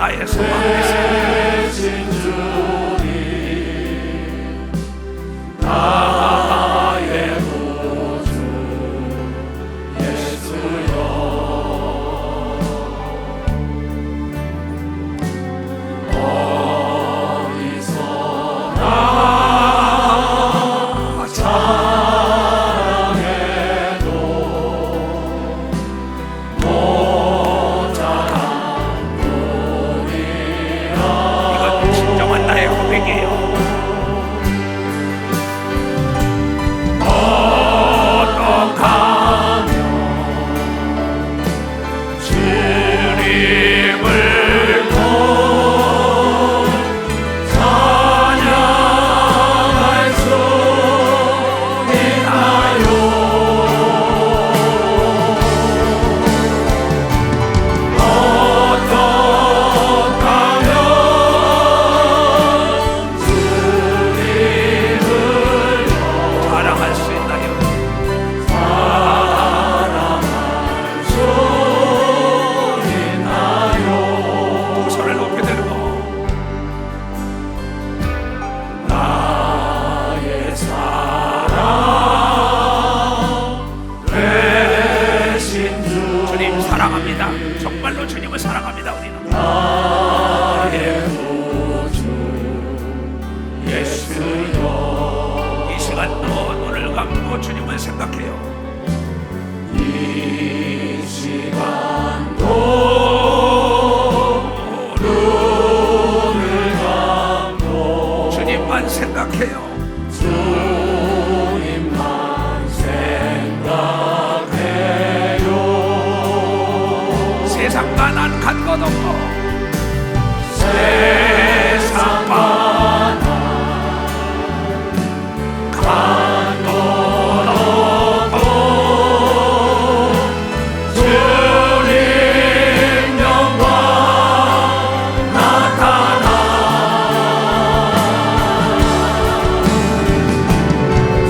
나의 소망이세요. 나의 구주 예수여, 어디서나 사랑해도 모자란 뿐이라. 이건 진정한 나의 고백이에요. 정말로 주님을 사랑합니다. 우리는 나의 구주 예수여, 이 시간도 눈을 감고 주님을 생각해요. 이 시간도 눈을 감고 주님만 생각해요. 주님만 생각해요. 세상과 난 간 것 없고 세상과 난 간 것 없고 주님 영광 나타나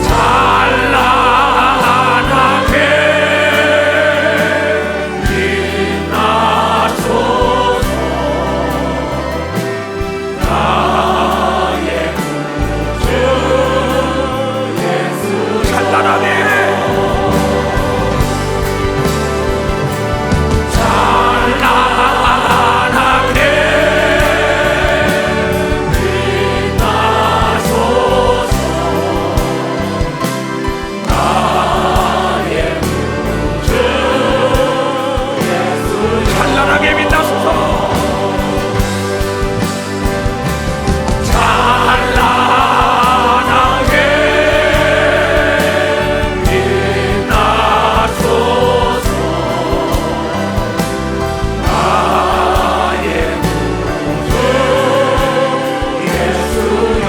찬란하게 빛나소서. 나의 구주 예수 찬란하게 찬란하게 빛나소서. 나의 구주 예수 찬란하게 빛나소서. 찬란하게 빛나소서. 나의 구주 예수여.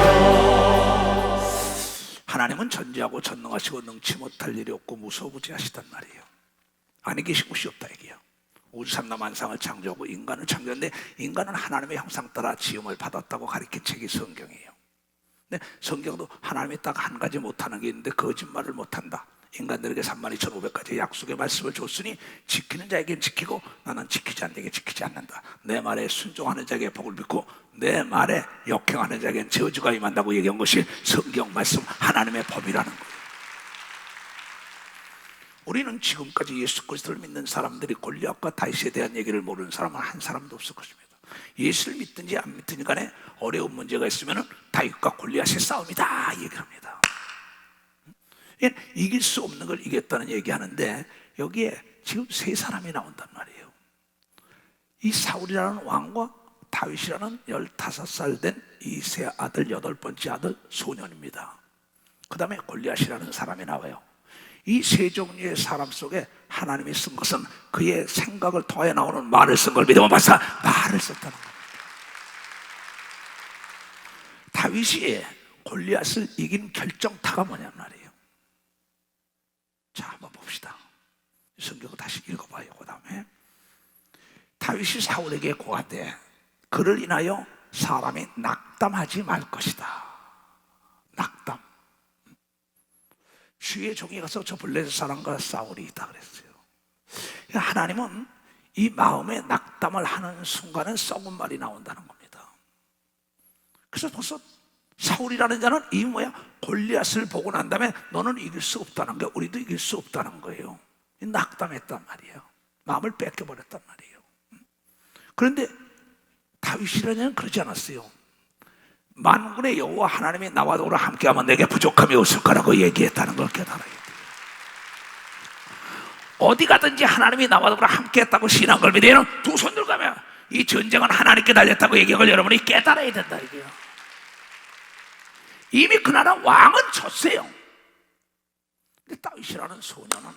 하나님은 전지하고 전능하시고 능치 못할 일이 없고 무소부지하시단 말이에요. 아니 계신 곳이 없다 얘기예요. 우주삼라 만상을 창조하고 인간을 창조했는데 인간은 하나님의 형상 따라 지음을 받았다고 가리킨 책이 성경이에요. 근데 성경도 하나님이 딱 한 가지 못하는 게 있는데 거짓말을 못한다. 인간들에게 32,500가지 약속의 말씀을 줬으니 지키는 자에겐 지키고 나는 지키지 않는 자에게 지키지 않는다. 내 말에 순종하는 자에게 복을 빚고 내 말에 역행하는 자에겐 저주가 임한다고 얘기한 것이 성경 말씀 하나님의 법이라는 거예요. 우리는 지금까지 예수 그리스도를 믿는 사람들이 골리앗과 다윗에 대한 얘기를 모르는 사람은 한 사람도 없을 것입니다. 예수를 믿든지 안 믿든지 간에 어려운 문제가 있으면 다윗과 골리앗의 싸움이다 얘기를 합니다. 이길 수 없는 걸 이겼다는 얘기하는데 여기에 지금 세 사람이 나온단 말이에요. 이 사울이라는 왕과 다윗이라는 15살 된 이 세 아들, 8번째 아들 소년입니다. 그 다음에 골리앗이라는 사람이 나와요. 이 세 종류의 사람 속에 하나님이 쓴 것은 그의 생각을 통해 나오는 말을 쓴 걸 믿으면 봤어. 말을 썼다는 겁니다. 다윗이 골리앗을 이긴 결정타가 뭐냐는 말이에요. 자, 한번 봅시다. 성경을 다시 읽어봐요. 그 다음에 다윗이 사울에게 고하되 그를 인하여 사람이 낙담하지 말 것이다. 낙담. 주의 종이 가서 저 블레셋 사람과 싸울이 있다 그랬어요. 하나님은 이 마음에 낙담을 하는 순간은 썩은 말이 나온다는 겁니다. 그래서 벌써 사울이라는 자는 이 뭐야? 골리앗을 보고 난 다음에 너는 이길 수 없다는 게, 우리도 이길 수 없다는 거예요. 낙담했단 말이에요. 마음을 뺏겨버렸단 말이에요. 그런데 다윗이라는 자는 그러지 않았어요. 만군의 여호와 하나님이 나와 더불어 함께하면 내게 부족함이 없을 거라고 얘기했다는 걸 깨달아야 돼요. 어디 가든지 하나님이 나와 더불어 함께했다고 신한 걸 믿으면 두 손 들고 가면 이 전쟁은 하나님께 달렸다고 얘기한 걸 여러분이 깨달아야 된다 이게요. 이미 그 나라 왕은 쳤어요. 근데 다윗이라는 소년은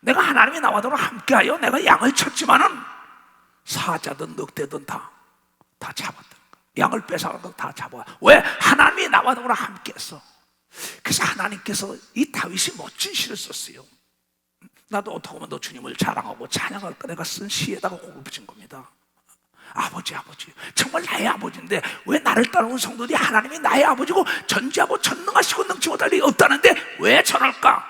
내가 하나님이 나와 더불어 함께하여 내가 양을 쳤지만은 사자든 늑대든 다 잡았다. 양을 뺏어가고 다 잡아. 왜? 하나님이 나와 더불어 함께했어. 그래서 하나님께서 이 다윗이 멋진 시를 썼어요. 나도 어떻게 하면 너 주님을 자랑하고 찬양할까 내가 쓴 시에다가 곡을 붙인 겁니다. 아버지 정말 나의 아버지인데 왜 나를 따라온 성도들이 하나님이 나의 아버지고 전지하고 전능하시고 능치 못할 일이 없다는데 왜 저럴까?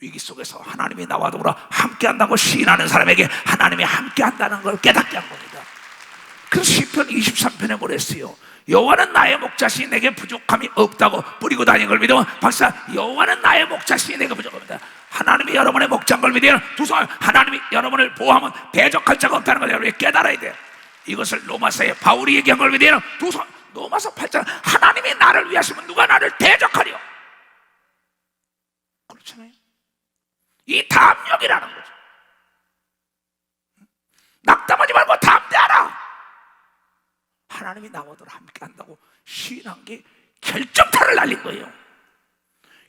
위기 속에서 하나님이 나와 더불어 함께한다고 시인하는 사람에게 하나님이 함께한다는 걸 깨닫게 한 겁니다. 그래서 시편 23편에 뭐랬어요? 여호와는 나의 목자시니 내게 부족함이 없다고 뿌리고 다니는 걸 믿으면 박사 여호와는 나의 목자시니 내게 부족합니다. 하나님이 여러분의 목자인 걸 믿으면 두 손, 하나님이 여러분을 보호하면 대적할 자가 없다는 걸 여러분이 깨달아야 돼요. 이것을 로마서에 바울이 얘기한 걸 믿으면 두 손, 로마서 8장 하나님이 나를 위하시면 누가 나를 대적하리요? 그렇잖아요. 이 담력이라는 거죠. 낙담하지 말고 담대하라. 하나님이 나와도 함께 한다고 시인한 게 결정타를 날린 거예요.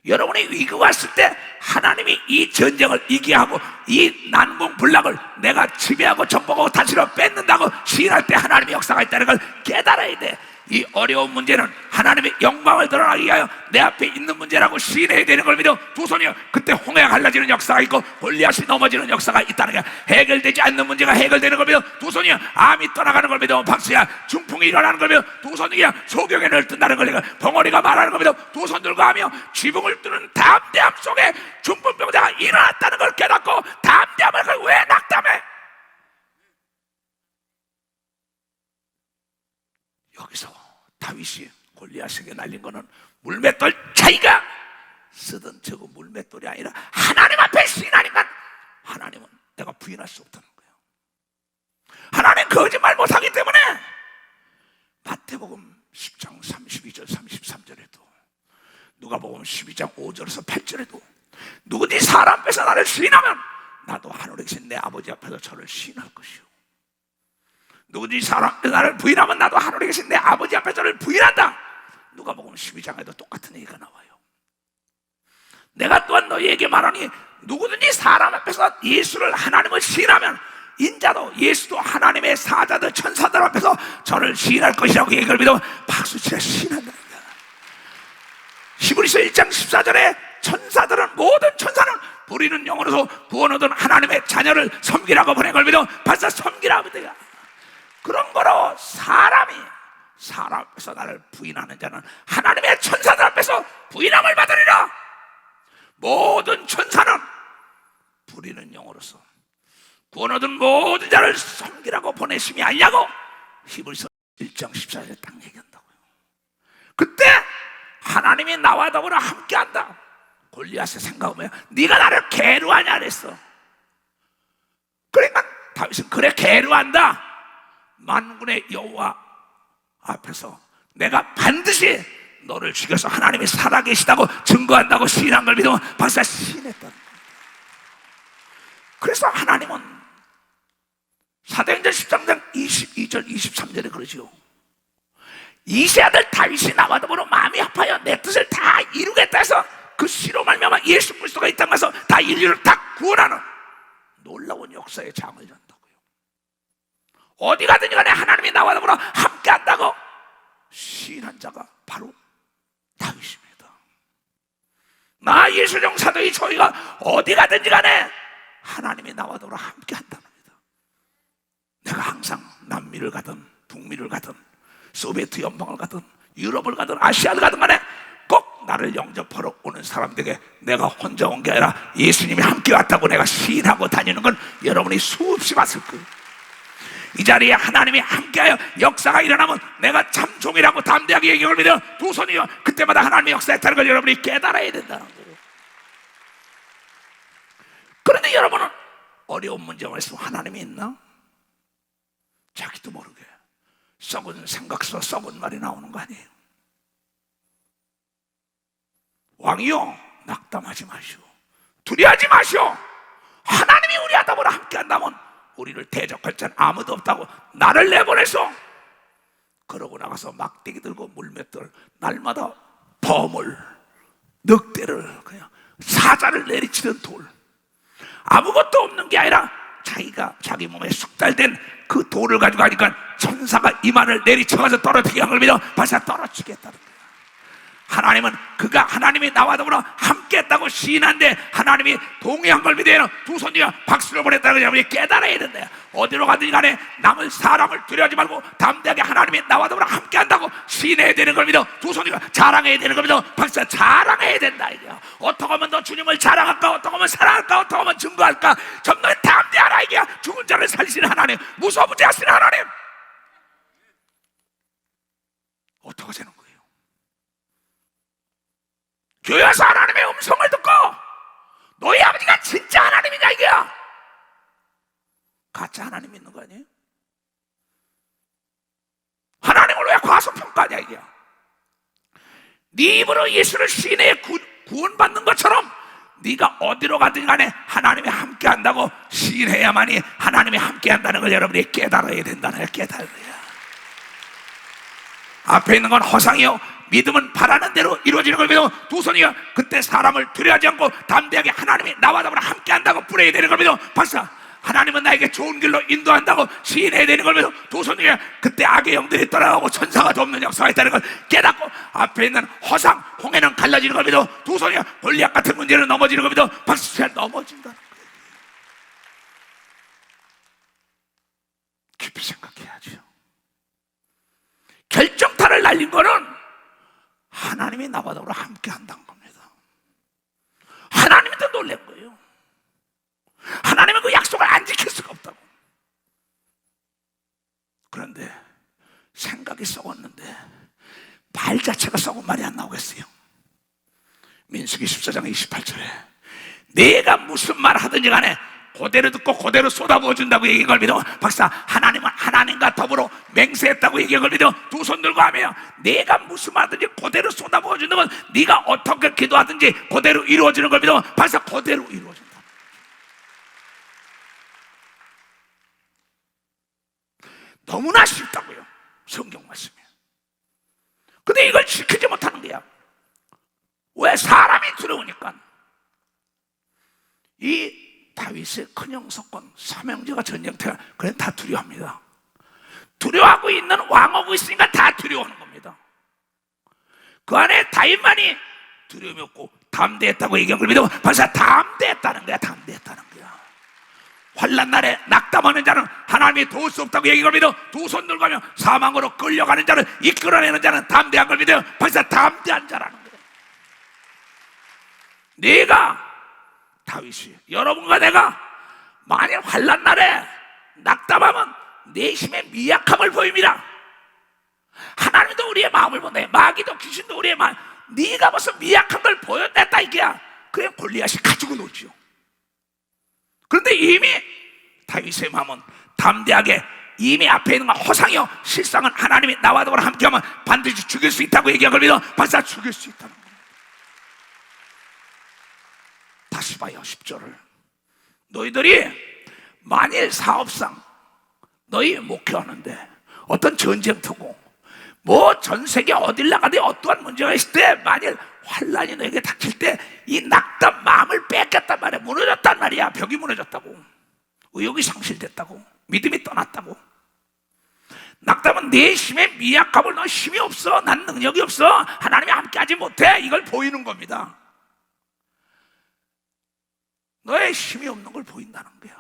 여러분이 위기가 왔을 때 하나님이 이 전쟁을 이기게 하고 이 난공불락을 내가 지배하고 정복하고 다시로 뺏는다고 시인할 때 하나님의 역사가 있다는 걸 깨달아야 돼. 이 어려운 문제는 하나님의 영광을 드러나기 위하여 내 앞에 있는 문제라고 시인해야 되는 걸 믿어 두 손이요. 그때 홍해가 갈라지는 역사가 있고 골리앗이 넘어지는 역사가 있다는 게 해결되지 않는 문제가 해결되는 걸 믿어 두 손이요. 암이 떠나가는 걸 믿어 박수야. 중풍이 일어나는 걸 믿어 두 손이야. 소경에 널뜬다는 걸 믿어 벙어리가 말하는 걸 믿어 두 손 들고 하며 지붕을 뚫는 담대함 속에 중풍병자가 일어났다는 걸 깨닫고 담대함을 왜 낙담해? 여기서 다윗이 골리앗에게 날린 거는 물맷돌 차이가 쓰던 저거 물맷돌이 아니라 하나님 앞에 시인하니까 하나님은 내가 부인할 수 없다는 거예요. 하나님 거짓말 못하기 때문에 마태복음 10장 32절 33절에도 누가복음 12장 5절에서 8절에도 누구든지 사람 앞에서 나를 시인하면 나도 하늘에 계신 내 아버지 앞에서 저를 시인할 것이요 누구든지 사람 앞에서 나를 부인하면 나도 하늘에 계신 내 아버지 앞에 저를 부인한다. 누가복음 12장에도 똑같은 얘기가 나와요. 내가 또한 너희에게 말하니 누구든지 사람 앞에서 예수를 하나님을 시인하면 인자도 예수도 하나님의 사자들 천사들 앞에서 저를 시인할 것이라고 얘기를 믿으면 박수치라 시인한다. 히브리서 1장 14절에 천사들은 모든 천사는 부리는 영으로서 구원 얻은 하나님의 자녀를 섬기라고 보낸 걸 믿으면 벌써 섬기라고 믿어요. 그런 거로 사람 앞에서 나를 부인하는 자는 하나님의 천사들 앞에서 부인함을 받으리라. 모든 천사는 부리는 영으로서 구원 얻은 모든 자를 섬기라고 보내심이 아니냐고 히브리서 1장 14절에 딱 얘기한다고요. 그때 하나님이 나와 더불어 함께한다. 골리앗의 생각은 뭐야? 네가 나를 게으르하냐 그랬어. 그러니까 다윗은 그래 게으르한다. 만군의 여호와 앞에서 내가 반드시 너를 죽여서 하나님이 살아계시다고 증거한다고 시인한 걸 믿으면 벌써 시인했다는 거예요. 그래서 하나님은 사도행전 13장 22절 23절에 그러지요. 이세 아들 다윗이 나와 더불어 마음이 아파요 내 뜻을 다 이루겠다 해서 그 시로 말미암아 예수 그리스도가 이 땅에 와서 다 인류를 다 구원하는 놀라운 역사의 장을 연다고요. 어디 가든지 간에 하나님이 나와 더불어 함께 한다고 시인한 자가 바로 다윗입니다. 나 예수종 사도의 저희가 어디 가든지 간에 하나님이 나와 더불어 함께 한다는 겁니다. 내가 항상 남미를 가든 북미를 가든 소비에트 연방을 가든 유럽을 가든 아시아를 가든 간에 꼭 나를 영접하러 오는 사람들에게 내가 혼자 온 게 아니라 예수님이 함께 왔다고 내가 시인하고 다니는 건 여러분이 수없이 봤을 거예요. 이 자리에 하나님이 함께하여 역사가 일어나면 내가 참 종이라고 담대하게 얘기를 믿어 두 손이요 그때마다 하나님의 역사했다는 걸 여러분이 깨달아야 된다는 거예요. 그런데 여러분은 어려운 문제가 있으면 하나님이 있나? 자기도 모르게 썩은 생각서 썩은 말이 나오는 거 아니에요. 왕이요 낙담하지 마시오, 두려워하지 마시오. 하나님이 우리 아담으로 함께 한다면 우리를 대적할 자는 아무도 없다고 나를 내보내서 그러고 나가서 막대기 들고 물맷돌 날마다 범을 늑대를 그냥 사자를 내리치는 돌, 아무것도 없는 게 아니라 자기가 자기 몸에 숙달된 그 돌을 가지고 가니까 천사가 이만을 내리쳐가서 떨어뜨리게 한 걸 믿어 벌써 떨어지겠다는 거예요. 하나님은 그가 하나님이 나와 더불어 함께 했다고 시인한데 하나님이 동의한 걸 믿어요. 두 손이가 박수를 보냈다는 걸 여러분이 깨달아야 된다. 어디로 가든지 간에 남을 사람을 두려워하지 말고 담대하게 하나님이 나와 더불어 함께 한다고 시인해야 되는 걸 믿어 두 손이가 자랑해야 되는 걸 믿어 박수 자랑해야 된다. 이게요. 어떻게 하면 너 주님을 자랑할까, 어떻게 하면 사랑할까, 어떻게 하면 증거할까. 전부 담대하라. 이게 죽은 자를 살리시는 하나님, 무소부지하시는 하나님. 어떻게 되는 거예요? 교회 와서 하나님의 음성을 듣고 너희 아버지가 진짜 하나님이냐 이게야. 가짜 하나님 믿는 거 아니에요? 하나님을 왜 과소평가하냐 이게야. 네 입으로 예수를 시인해 구원받는 것처럼 네가 어디로 가든 간에 하나님이 함께 한다고 시인해야만이 하나님이 함께 한다는 걸 여러분이 깨달아야 된다는 걸 깨달아야. 앞에 있는 건 허상이요 믿음은 바라는 대로 이루어지는 걸 믿어 두 손이요 그때 사람을 두려워하지 않고 담대하게 하나님이 나와 더불어 함께 한다고 부려야 되는 걸 믿어 박사. 하나님은 나에게 좋은 길로 인도한다고 시인해야 되는 걸 믿어 두 손이요 그때 악의 영들이 떠나가고 천사가 돕는 역사가 있다는 걸 깨닫고 앞에 있는 허상 홍해는 갈라지는 걸 믿어 두 손이요 골리앗 같은 문제는 넘어지는 걸 믿어 박수. 잘 넘어진다는 거예요. 깊이 생각해야죠. 결정타를 날린 거는 하나님이 나와 더불어 함께 한다는 겁니다. 하나님도 놀란 거예요. 하나님은 그 약속을 안 지킬 수가 없다고. 그런데 생각이 썩었는데 말 자체가 썩은 말이 안 나오겠어요. 민수기 14장 28절에 내가 무슨 말 하든지 간에 그대로 듣고 그대로 쏟아부어 준다고 얘기한 걸 믿어 박사. 하나님은 하나님과 더불어 맹세했다고 얘기한 걸 믿어 두 손 들고 하며 내가 무슨 말 하든지 그대로 쏟아부어 준다면 네가 어떻게 기도하든지 그대로 이루어지는 걸 믿어 박사. 그대로 이루어진다. 너무나 쉽다고요 성경 말씀이. 근데 이걸 지키지 못하는 거야. 왜? 사람이 두려우니까. 이 다윗의 큰형사건 삼형제가 전쟁터야. 그래 다 두려워합니다. 두려워하고 있는 왕하고 있으니까 다 두려워하는 겁니다. 그 안에 다윗만이 두려움이 없고 담대했다고 얘기한 걸 믿어 벌써 담대했다는 거야. 담대했다는 거야. 환난 날에 낙담하는 자는 하나님이 도울 수 없다고 얘기한 걸 믿어 두 손 들고 가며 사망으로 끌려가는 자를 이끌어내는 자는 담대한 걸 믿어 벌써 담대한 자라는 거야. 네가 다윗이 여러분과 내가 만일 환난 날에 낙담하면 내심의 미약함을 보입니다. 하나님도 우리의 마음을 본다. 마귀도 귀신도 우리의 마음. 네가 무슨 미약한 걸 보여냈다 이게야. 그래 골리앗이 가지고 놀지요. 그런데 이미 다윗의 마음은 담대하게 이미 앞에 있는 건 허상이요 실상은 하나님이 나와 더불어 함께하면 반드시 죽일 수 있다고 얘기한 걸 믿어 벌써 죽일 수 있다는 거예요. 다시 봐요 10절을. 너희들이 만일 사업상 너희 목회하는데 어떤 전쟁터고 뭐 전세계 어딜 나가든 어떠한 문제가 있을 때 만일 환란이 너에게 닥칠 때 이 낙담 마음을 뺏겼단 말이야. 무너졌단 말이야. 벽이 무너졌다고. 의욕이 상실됐다고. 믿음이 떠났다고. 낙담은 내 힘의 미약함을 너 힘이 없어. 난 능력이 없어. 하나님이 함께하지 못해. 이걸 보이는 겁니다. 너의 힘이 없는 걸 보인다는 거야.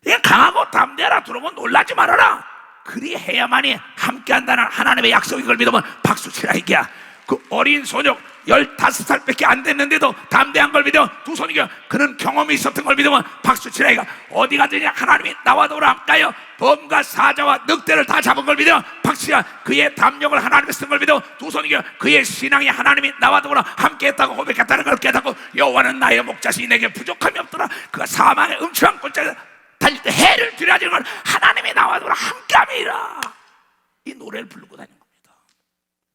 그냥 강하고 담대하라. 들어오면 놀라지 말아라. 그리해야만이 함께한다는 하나님의 약속인 걸 믿으면 박수치라 이게야. 그 어린 소녀 15살밖에 안 됐는데도 담대한 걸 믿어 두 손 이겨. 그는 경험이 있었던 걸 믿으면 박수치라. 이가 어디 가든지 하나님이 나와 더불어 함께하여 범과 사자와 늑대를 다 잡은 걸 믿어 박수야. 그의 담력을 하나님이 쓴 걸 믿어 두 손 이겨. 그의 신앙이 하나님이 나와 더불어 함께했다고 고백했다는 걸 깨닫고 여호와는 나의 목자시니 내게 부족함이 없더라. 그가 사망의 음침한 골짜기에 달릴 때 해를 들여지는 걸 하나님이 나와 더불어 함께함이라. 이 노래를 부르고 다니는 겁니다.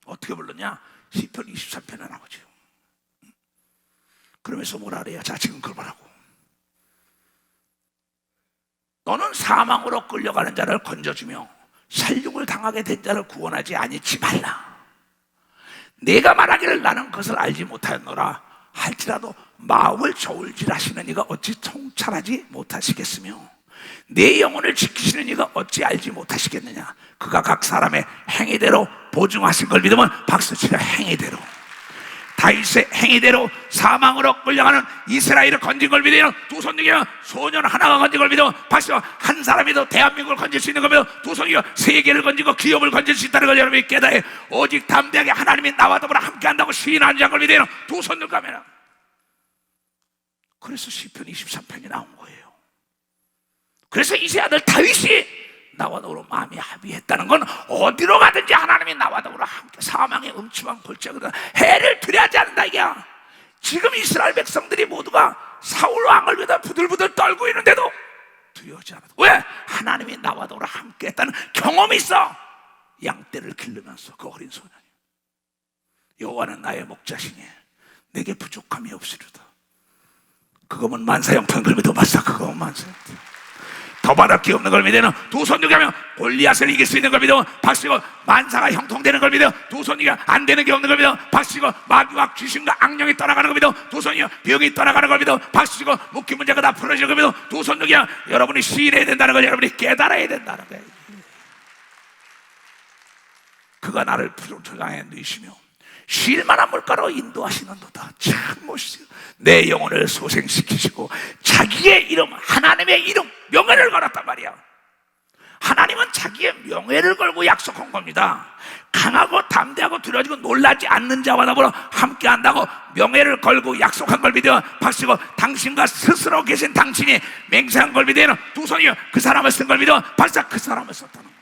어떻게 불렀냐? 시편 23편에 나오죠. 그러면서 뭐라 그래요? 자, 지금 그걸 보라고. 너는 사망으로 끌려가는 자를 건져주며 살육을 당하게 된 자를 구원하지 아니치 말라. 내가 말하기를 나는 그것을 알지 못하였노라 할지라도 마음을 저울질하시는 이가 어찌 통찰하지 못하시겠으며 내 영혼을 지키시는 이가 어찌 알지 못하시겠느냐. 그가 각 사람의 행위대로 보증하신 걸 믿으면 박수치라. 행위대로 다윗의 행위대로 사망으로 끌려가는 이스라엘을 건진 걸 믿으면 두 손 들며 소년 하나가 건진 걸 믿으면 박수와 한 사람이도 대한민국을 건질 수 있는 걸 믿으면 두 손 들며 세계를 건지고 기업을 건질 수 있다는 걸 여러분이 깨달아요. 오직 담대하게 하나님이 나와 더불어 함께한다고 시인하는 자를 믿으면 두 손 들고 가면. 그래서 시편 23편이 나온 거예요. 그래서 이세 아들 다윗이 나와 더불어 마음이 합의했다는 건 어디로 가든지 하나님이 나와 더불어 함께 사망의 음침한 골짜기다 해를 두려워하지 않는다 이게야. 지금 이스라엘 백성들이 모두가 사울 왕을 위해 부들부들 떨고 있는데도 두려워하지 않았다. 왜? 하나님이 나와 더불어 함께 했다는 경험이 있어. 양떼를 기르면서 그 어린 소년이 여호와는 나의 목자시니 내게 부족함이 없으리로다. 그거면 만사형편 걸 믿어. 맞아, 그거면 만사형편. 더 바랄 게 없는 걸 믿으면 두 손 들고 하면 골리앗을 이길 수 있는 걸 믿으면 박수고 만사가 형통되는 걸 믿으면 두 손 들고 안 되는 게 없는 걸 믿으면 박수고 마귀와 귀신과 악령이 떠나가는 걸 믿으면 두 손이요 병이 떠나가는 걸 믿으면 박수고 묶인 문제가 다 풀어지는 걸 믿으면 두 손 들고 여러분이 시인해야 된다는 걸 여러분이 깨달아야 된다는 거예요. 그가 나를 푸른토강에 누이시며 쉴만한 물가로 인도하시는도다. 참 멋있어요. 내 영혼을 소생시키시고 자기의 이름, 하나님의 이름, 명예를 걸었단 말이야. 하나님은 자기의 명예를 걸고 약속한 겁니다. 강하고 담대하고 두려워지고 놀라지 않는 자와 더불어 함께한다고 명예를 걸고 약속한 걸 믿어 박수고 당신과 스스로 계신 당신이 맹세한 걸 믿어 두 손이요 그 사람을 쓴 걸 믿어 박수. 그 사람을 썼다는 겁니다.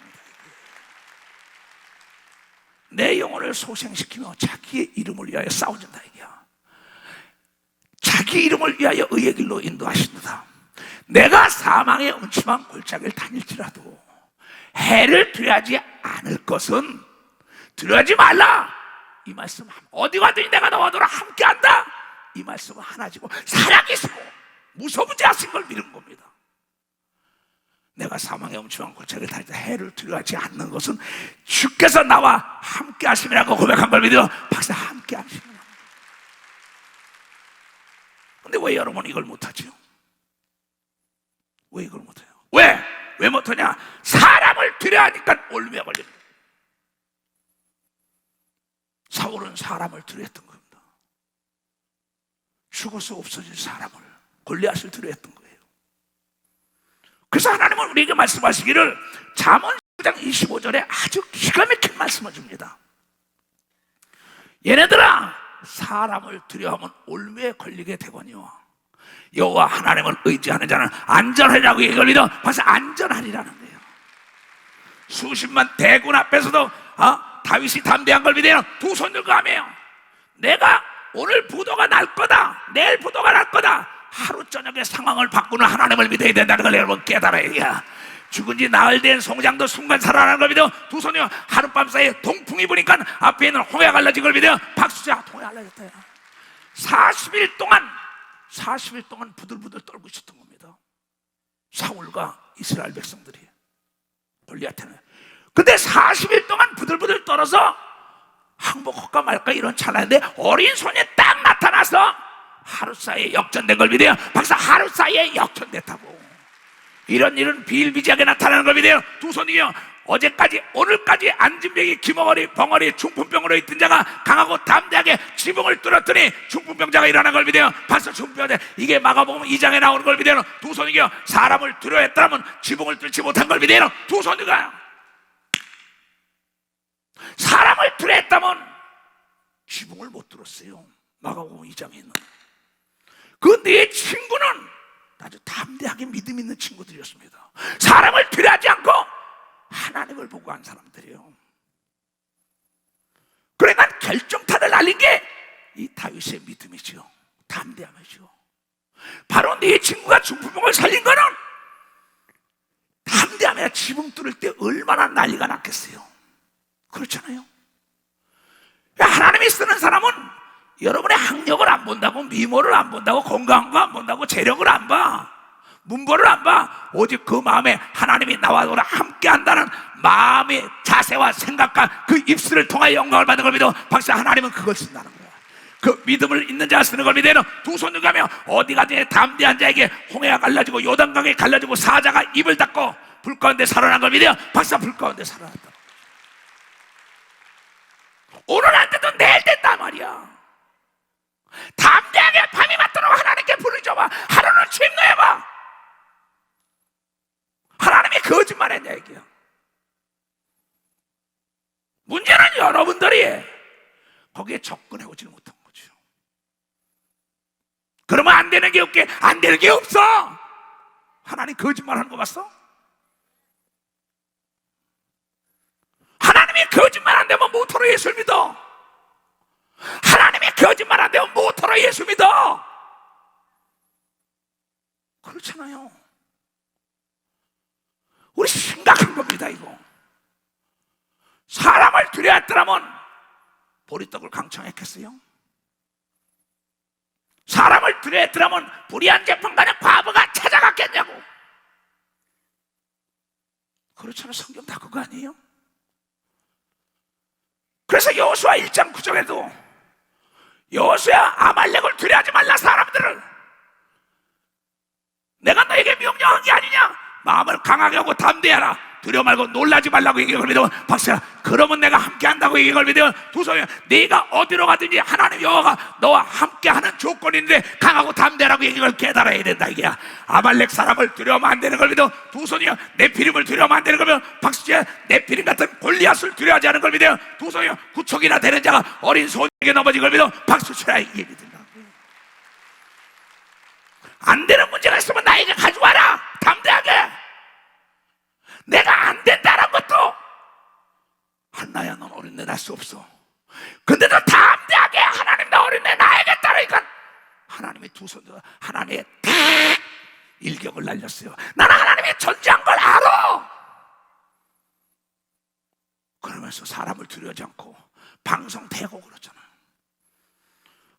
내 영혼을 소생시키며 자기의 이름을 위하여 싸우진다 이게야. 자기 이름을 위하여 의의 길로 인도하신다. 내가 사망의 음침한 골짜기를 다닐지라도 해를 두려워하지 않을 것은 두려워하지 말라. 이 말씀 어디 가든지 내가 너와 너랑 함께한다. 이 말씀은 하나지고 살아계시고 무소부지하신 걸 믿은 겁니다. 내가 사망의 음침한 골짜기를 다닐 때 해를 두려워하지 않는 것은 주께서 나와 함께 하심이라고 고백한 걸 믿어 박사 함께 하심이라. 근데 왜 여러분 이걸 못하죠? 왜 이걸 못해요? 왜 못하냐? 사람을 두려워하니까 올무에 걸립니다. 사울은 사람을 두려워했던 겁니다. 죽어서 없어질 사람을, 골리앗을 두려워했던 거예요. 그래서 하나님은 우리에게 말씀하시기를 잠언 9장 25절에 아주 기가 막힌 말씀을 줍니다. 얘네들아 사람을 두려워하면 올무에 걸리게 되거니와 여호와 하나님을 의지하는 자는 안전하리라고 얘기를 믿어 벌써 안전하리라는 거예요. 수십만 대군 앞에서도 다윗이 담대한 걸 믿어요. 두 손 들고 하며 내가 오늘 부도가 날 거다, 내일 부도가 날 거다. 하루 저녁에 상황을 바꾸는 하나님을 믿어야 된다는 걸 여러분 깨달아야 해요. 죽은 지 나흘 된 송장도 순간 살아나는 걸 믿어 두 손이요 하룻밤 사이에 동풍이 부니까 앞에 있는 홍해가 갈라진 걸 믿어 박수자. 홍해가 갈라졌다. 40일 동안 부들부들 떨고 있었던 겁니다. 사울과 이스라엘 백성들이 골리앗한테. 근데 40일 동안 부들부들 떨어서 항복할까 말까 이런 찰나인데 어린 손이 딱 나타나서 하루 사이에 역전된 걸 믿어요. 박사 하루 사이에 역전됐다고. 이런 일은 비일비재하게 나타나는 걸 믿어요. 두 손이요 어제까지 오늘까지 안진병이 기멍어리 벙어리 중풍병으로 있던 자가 강하고 담대하게 지붕을 뚫었더니 중풍병자가 일어난 걸 믿어요. 박사 중풍병자. 이게 마가복음 2장에 나오는 걸 믿어요. 두 손이요 사람을 두려워했다면 지붕을 뚫지 못한 걸 믿어요. 두 손이가 사람을 두려워했다면 지붕을 못 들었어요. 마가복음 2장에 있는 그 네 친구는 아주 담대하게 믿음 있는 친구들이었습니다. 사람을 두려워하지 않고 하나님을 보고 한 사람들이에요. 그러니까 결정타를 날린 게 이 다윗의 믿음이죠. 담대함이죠. 바로 네 친구가 중풍병을 살린 거는 담대함이야. 지붕 뚫을 때 얼마나 난리가 났겠어요. 그렇잖아요. 하나님이 쓰는 사람은 여러분의 학력을 안 본다고, 미모를 안 본다고, 건강한 거 안 본다고, 재력을 안 봐, 문벌을 안 봐. 오직 그 마음에 하나님이 나와 함께 한다는 마음의 자세와 생각과 그 입술을 통하여 영광을 받는 걸 믿어. 박사, 하나님은 그걸 쓴다는 거야. 그 믿음을 있는 자가 쓰는 걸 믿어요. 두 손을 가며 어디 가든지 담대한 자에게 홍해가 갈라지고 요단강이 갈라지고 사자가 입을 닫고 불 가운데 살아난 걸 믿어요. 박사, 불 가운데 살아났다. 오늘 안 돼도 내일 된단 말이야. 담대하게 밤이 맞도록 하나님께 불을 줘봐. 하루는 침노해봐. 하나님이 거짓말했냐 얘기야. 문제는 여러분들이 거기에 접근해 오지 못한 거죠. 그러면 안 되는 게 없게, 안 되는 게 없어. 하나님 거짓말하는 거 봤어? 하나님이 거짓말 안 되면 못하러 예수를 믿어. 하나님이 거짓말 안 되면 못하러 예수 믿어. 그렇잖아요. 우리 심각한 겁니다. 이거 사람을 두려워했더라면 보리떡을 강청했겠어요? 사람을 두려워했더라면 불의한 재판관의 과부가 찾아갔겠냐고. 그렇잖아요. 성경 다 그거 아니에요? 그래서 여호수아 1장 9절에도 여호수아, 아말렉을 두려워하지 말라. 사람들을 내가 너에게 명령한 게 아니냐. 마음을 강하게 하고 담대하라. 두려워 말고 놀라지 말라고 얘기를 믿어. 박사, 그러면 내가 함께 한다고 얘기를 믿어. 두 손에 네가 어디로 가든지 하나님 여호와가 너와 함께 하는 조건인데 강하고 담대하라고 얘기를 깨달아야 된다 이게야. 아말렉 사람을 두려워하면 안 되는 걸 믿어. 두 손이요, 네피림을 두려워하면 안 되는 거면 박수째 네피림 같은 골리앗을 두려워하지 않은 걸 믿어. 두 손이요, 구척이나 되는 자가 어린 소에게 넘어진 걸 믿어. 박수치라 이 얘기 된다. 안 되는 문제가 있으면 나에게 가져와라. 담대하게. 내가 안 된다는 것도 한나야, 넌 어린애 낳을 수 없어. 근데도 담대하게 하나님, 나 어린애 낳아야겠다니까 하나님이 두 손으로 하나님의 탁 일격을 날렸어요. 나는 하나님이 존재한 걸 알아. 그러면서 사람을 두려워하지 않고 방송 대고 그러잖아.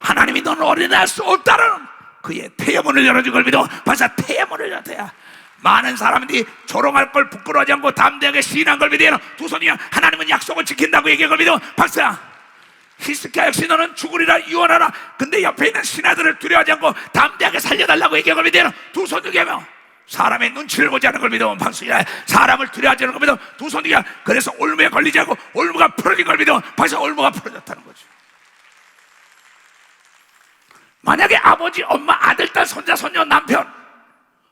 하나님이 넌 어린애 낳을 수 없다는 그의 태문을 열어준 걸 믿어. 벌써 태문을 열어야. 많은 사람들이 조롱할 걸 부끄러워하지 않고 담대하게 시인한 걸 믿어요. 두 손이야, 하나님은 약속을 지킨다고 얘기한 걸 믿어. 박사, 히스기야 역시 너는 죽으리라 유언하라. 근데 옆에 있는 신하들을 두려워하지 않고 담대하게 살려달라고 얘기한 걸 믿어요. 두 손 두개며 사람의 눈치를 보지 않는 걸 믿어. 박수야, 사람을 두려워하지 않는 걸 믿어. 두 손 두개야. 그래서 올무에 걸리지 않고 올무가 풀어진 걸 믿어. 박사, 올무가 풀어졌다는 거죠. 만약에 아버지, 엄마, 아들, 딸, 손자, 손녀, 남편,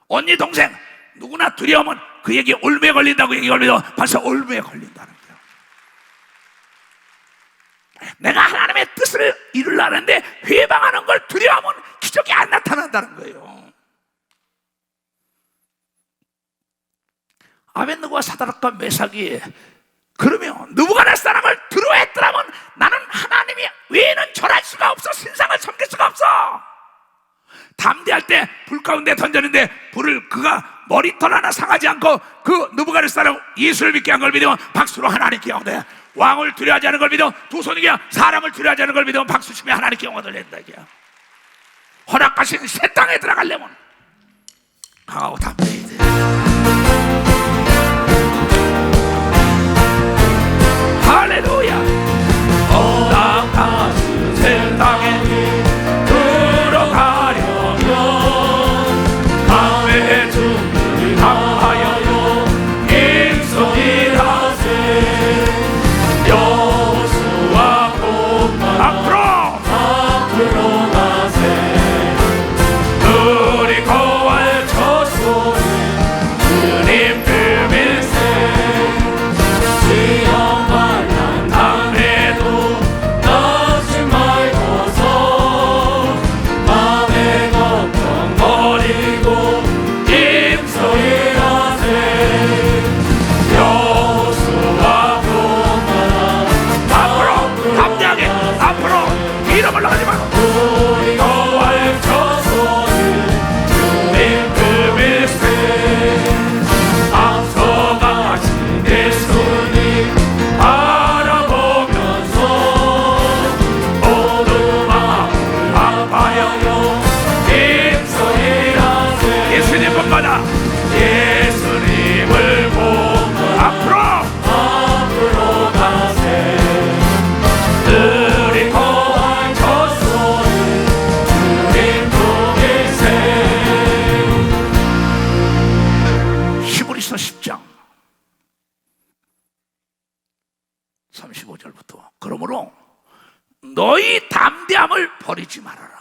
언니, 동생 누구나 두려우면 그에게 올무에 걸린다고 얘기 걸리죠. 벌써 올무에 걸린다는 거예요. 내가 하나님의 뜻을 이루려는데 회방하는 걸 두려워하면 기적이 안 나타난다는 거예요. 아벤느고와 사드락과 메삭이 그러면 느부갓네살을 두려워했더라면 나는 하나님이 외에는 절할 수가 없어. 신상을 섬길 수가 없어. 담대할 때 불 가운데 던졌는데 불을 그가 머리털 하나 상하지 않고 그 느부갓네살은 예수를 믿게 한 걸 믿으면 박수로 하나님께 영광. 왕을 두려워하지 않은 걸 믿어. 두 손이야, 사람을 두려워하지 않은 걸 믿으면 박수 치며 하나님께 영광을 돌린다 이게야. 허락하신 새 땅에 들어가려면 강하고 담대해야 돼. 할렐루야. 허락하신 새 땅에 강하여요 인성이 다세 여호수아 곧만 앞으로 나세 그리 거할 첫 소리 가자. 예수님을 보고 앞으로 가세. 느리고 저 소리 주님 보이세. 히브리서 10장 35절부터 그러므로 너희 담대함을 버리지 말아라.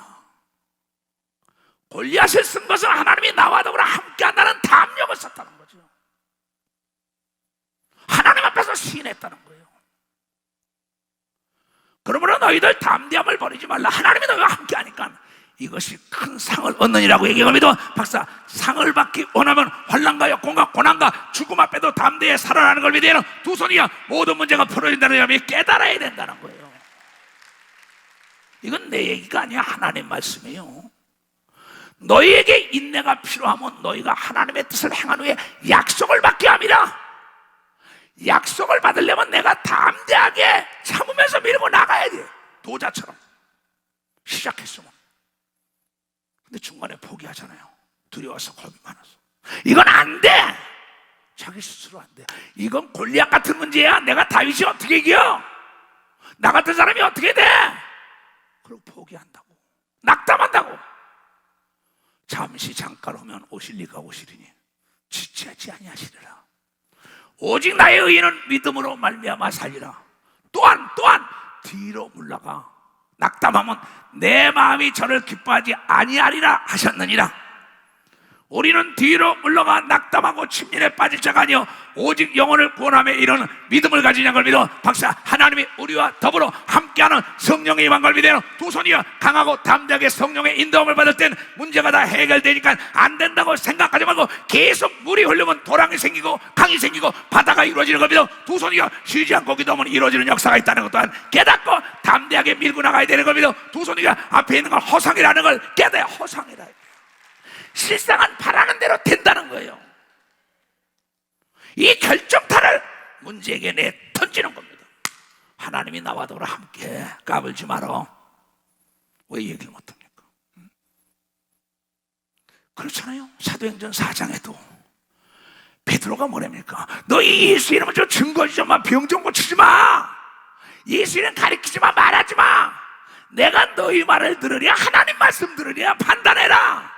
골리앗을 쓴 것은 하나님이 나와 더불어 함께한다는 담력을 썼다는 거죠. 하나님 앞에서 시인했다는 거예요. 그러므로 너희들 담대함을 버리지 말라. 하나님이 너희와 함께하니까 이것이 큰 상을 얻느니라고 얘기합니다. 박사, 상을 받기 원하면 환난과 역공과 고난과 죽음 앞에도 담대히 살아나는 걸 믿어야 두 손이야 모든 문제가 풀어진다는 점이 깨달아야 된다는 거예요. 이건 내 얘기가 아니야. 하나님 말씀이에요. 너희에게 인내가 필요하면 너희가 하나님의 뜻을 행한 후에 약속을 받게 합니다. 약속을 받으려면 내가 담대하게 참으면서 밀고 나가야 돼. 도자처럼 시작했으면. 근데 중간에 포기하잖아요. 두려워서 겁이 많아서. 이건 안 돼. 자기 스스로 안 돼. 이건 골리앗 같은 문제야. 내가 다윗이 어떻게 이겨? 나 같은 사람이 어떻게 돼? 그리고 포기한다고, 낙담한다고. 잠시 잠깐 오면 오실리가 오시리니 지체하지 아니하시리라. 오직 나의 의인은 믿음으로 말미암아 살리라. 또한 뒤로 물러가 낙담하면 내 마음이 저를 기뻐하지 아니하리라 하셨느니라. 우리는 뒤로 물러가 낙담하고 침륜에 빠질 자가 아니요 오직 영혼을 구원함에 이르는 믿음을 가지는 걸 믿어. 박사, 하나님이 우리와 더불어 함께하는 성령의 임한 걸 믿어요. 두 손이여 강하고 담대하게 성령의 인도함을 받을 땐 문제가 다 해결되니까 안 된다고 생각하지 말고 계속 물이 흐르면 도랑이 생기고 강이 생기고 바다가 이루어지는 걸 믿어. 두 손이여 쉬지 않고 기도하면 이루어지는 역사가 있다는 것 또한 깨닫고 담대하게 밀고 나가야 되는 걸 믿어. 두 손이여 앞에 있는 건 허상이라는 걸 깨닫아. 허상이라. 실상은 바라는 대로 된다는 거예요. 이 결정타를 문제에게 내 던지는 겁니다. 하나님이 나와 더불어 함께 까불지 마라. 왜 얘기를 못합니까? 그렇잖아요. 사도행전 4장에도 베드로가 뭐랍니까? 너희 예수 이름을 좀 증거하지 마. 병 좀 고치지 마. 예수 이름 가르치지 마. 말하지 마. 내가 너희 말을 들으랴. 하나님 말씀 들으랴. 판단해라.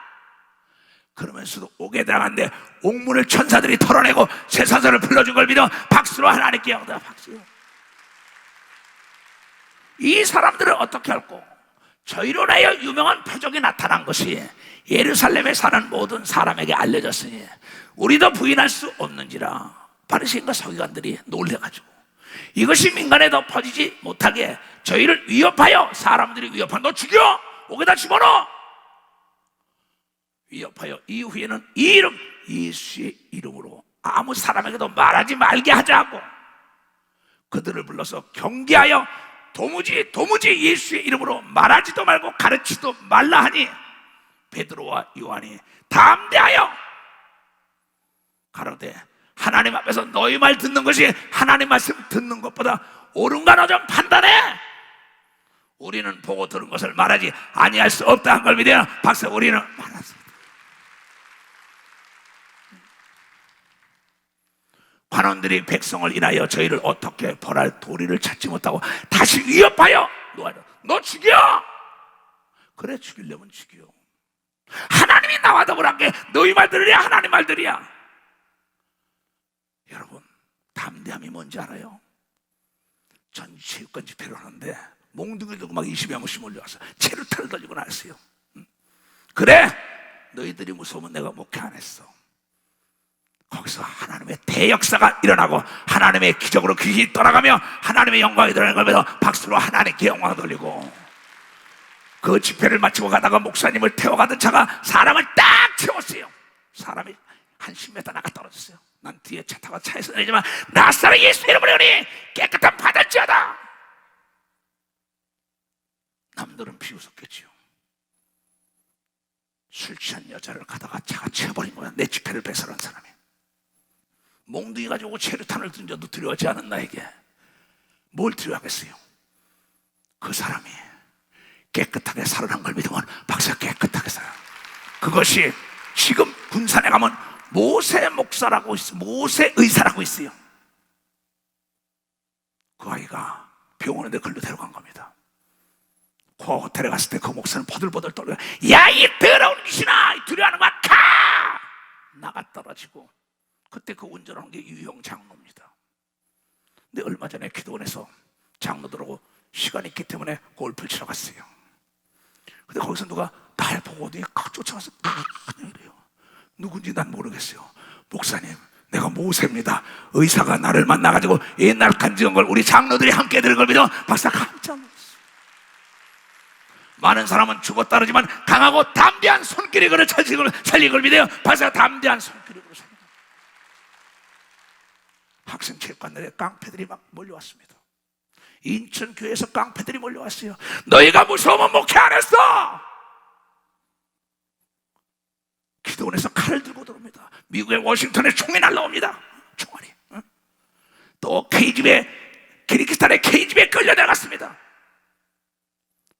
그러면서도 오게 당한데 옥문을 천사들이 털어내고 쇠사슬을 풀어준 걸 믿어. 박수로 하나님께 영광. 박수. 이 사람들은 어떻게 할꼬? 저희로 인하여 유명한 표적이 나타난 것이 예루살렘에 사는 모든 사람에게 알려졌으니 우리도 부인할 수 없는지라. 바리새인과 서기관들이 놀래가지고 이것이 민간에 더 퍼지지 못하게 저희를 위협하여 사람들이 위협한 너 죽여! 옥에다 집어넣어! 위협하여 이후에는 이 이름 예수의 이름으로 아무 사람에게도 말하지 말게 하자고 그들을 불러서 경계하여 도무지 예수의 이름으로 말하지도 말고 가르치지도 말라 하니 베드로와 요한이 담대하여 가로되 하나님 앞에서 너희 말 듣는 것이 하나님 말씀 듣는 것보다 옳은가 너 좀 판단해. 우리는 보고 들은 것을 말하지 아니할 수 없다 한 걸 믿어요. 박사, 우리는 말하지. 관원들이 백성을 인하여 저희를 어떻게 벌할 도리를 찾지 못하고 다시 위협하여 너 죽여! 그래, 죽이려면 죽여. 하나님이 나와 더불어 함께 너희 말 들으랴. 하나님 말 들으랴. 여러분, 담대함이 뭔지 알아요? 전 체육관 집회를 하는데 몽둥이를 들고 막 20여 명씩 몰려와서 체류탄을 던지고 나왔어요. 그래, 너희들이 무서우면 내가 목회 안 했어. 거기서 하나님의 대역사가 일어나고 하나님의 기적으로 귀신이 떠나가며 하나님의 영광이 드러나는 걸 믿어 박수로 하나님께 영광을 돌리고 그 집회를 마치고 가다가 목사님을 태워가던 차가 사람을 딱 채웠어요. 사람이 한 10m 나가 떨어졌어요. 난 뒤에 차 타고 차에서 내리지만 나사렛 예수 이름으로 오니 깨끗한 바다지어다. 남들은 비웃었겠지요. 술 취한 여자를 가다가 차가 채워버린 거야. 내 집회를 배설한 사람이. 몽둥이 가지고 체류탄을 던져도 두려워하지 않은 나에게 뭘 두려워하겠어요? 그 사람이 깨끗하게 살아난 걸 믿으면 박사 깨끗하게 살아. 그것이 지금 군산에 가면 모세 목사라고 있어요. 모세 의사라고 있어요. 그 아이가 병원에 글로 데려간 겁니다. 그 호텔에 갔을 때 그 목사는 버들버들 떨려. 야, 이 더러운 귀신아, 두려워하는 거야, 가! 나가 떨어지고. 그때 그 운전한 게 유형 장로입니다. 근데 얼마 전에 기도원에서 장로들하고 시간이 있기 때문에 골프를 치러 갔어요. 근데 거기서 누가 날 보고 어디에 쫓아가서 그냥 이래요. 누군지 난 모르겠어요. 목사님, 내가 모세입니다. 의사가 나를 만나가지고 옛날 간증한 걸 우리 장로들이 함께 들은 걸 믿어. 박사가 깜짝 놀랐어요. 많은 사람은 죽었다 그러지만 강하고 담대한 손길이 그를 살린 걸 믿어요. 박사가 담대한 손길이 그를 살린 거예요. 학생체육관들에 깡패들이 막 몰려왔습니다. 인천교회에서 깡패들이 몰려왔어요. 너희가 무서우면 목회 안 했어! 기도원에서 칼을 들고 들어옵니다. 미국의 워싱턴에 총이 날라옵니다. 총알이. 또 KGB에, 키르기스탄의 KGB에 끌려 내갔습니다.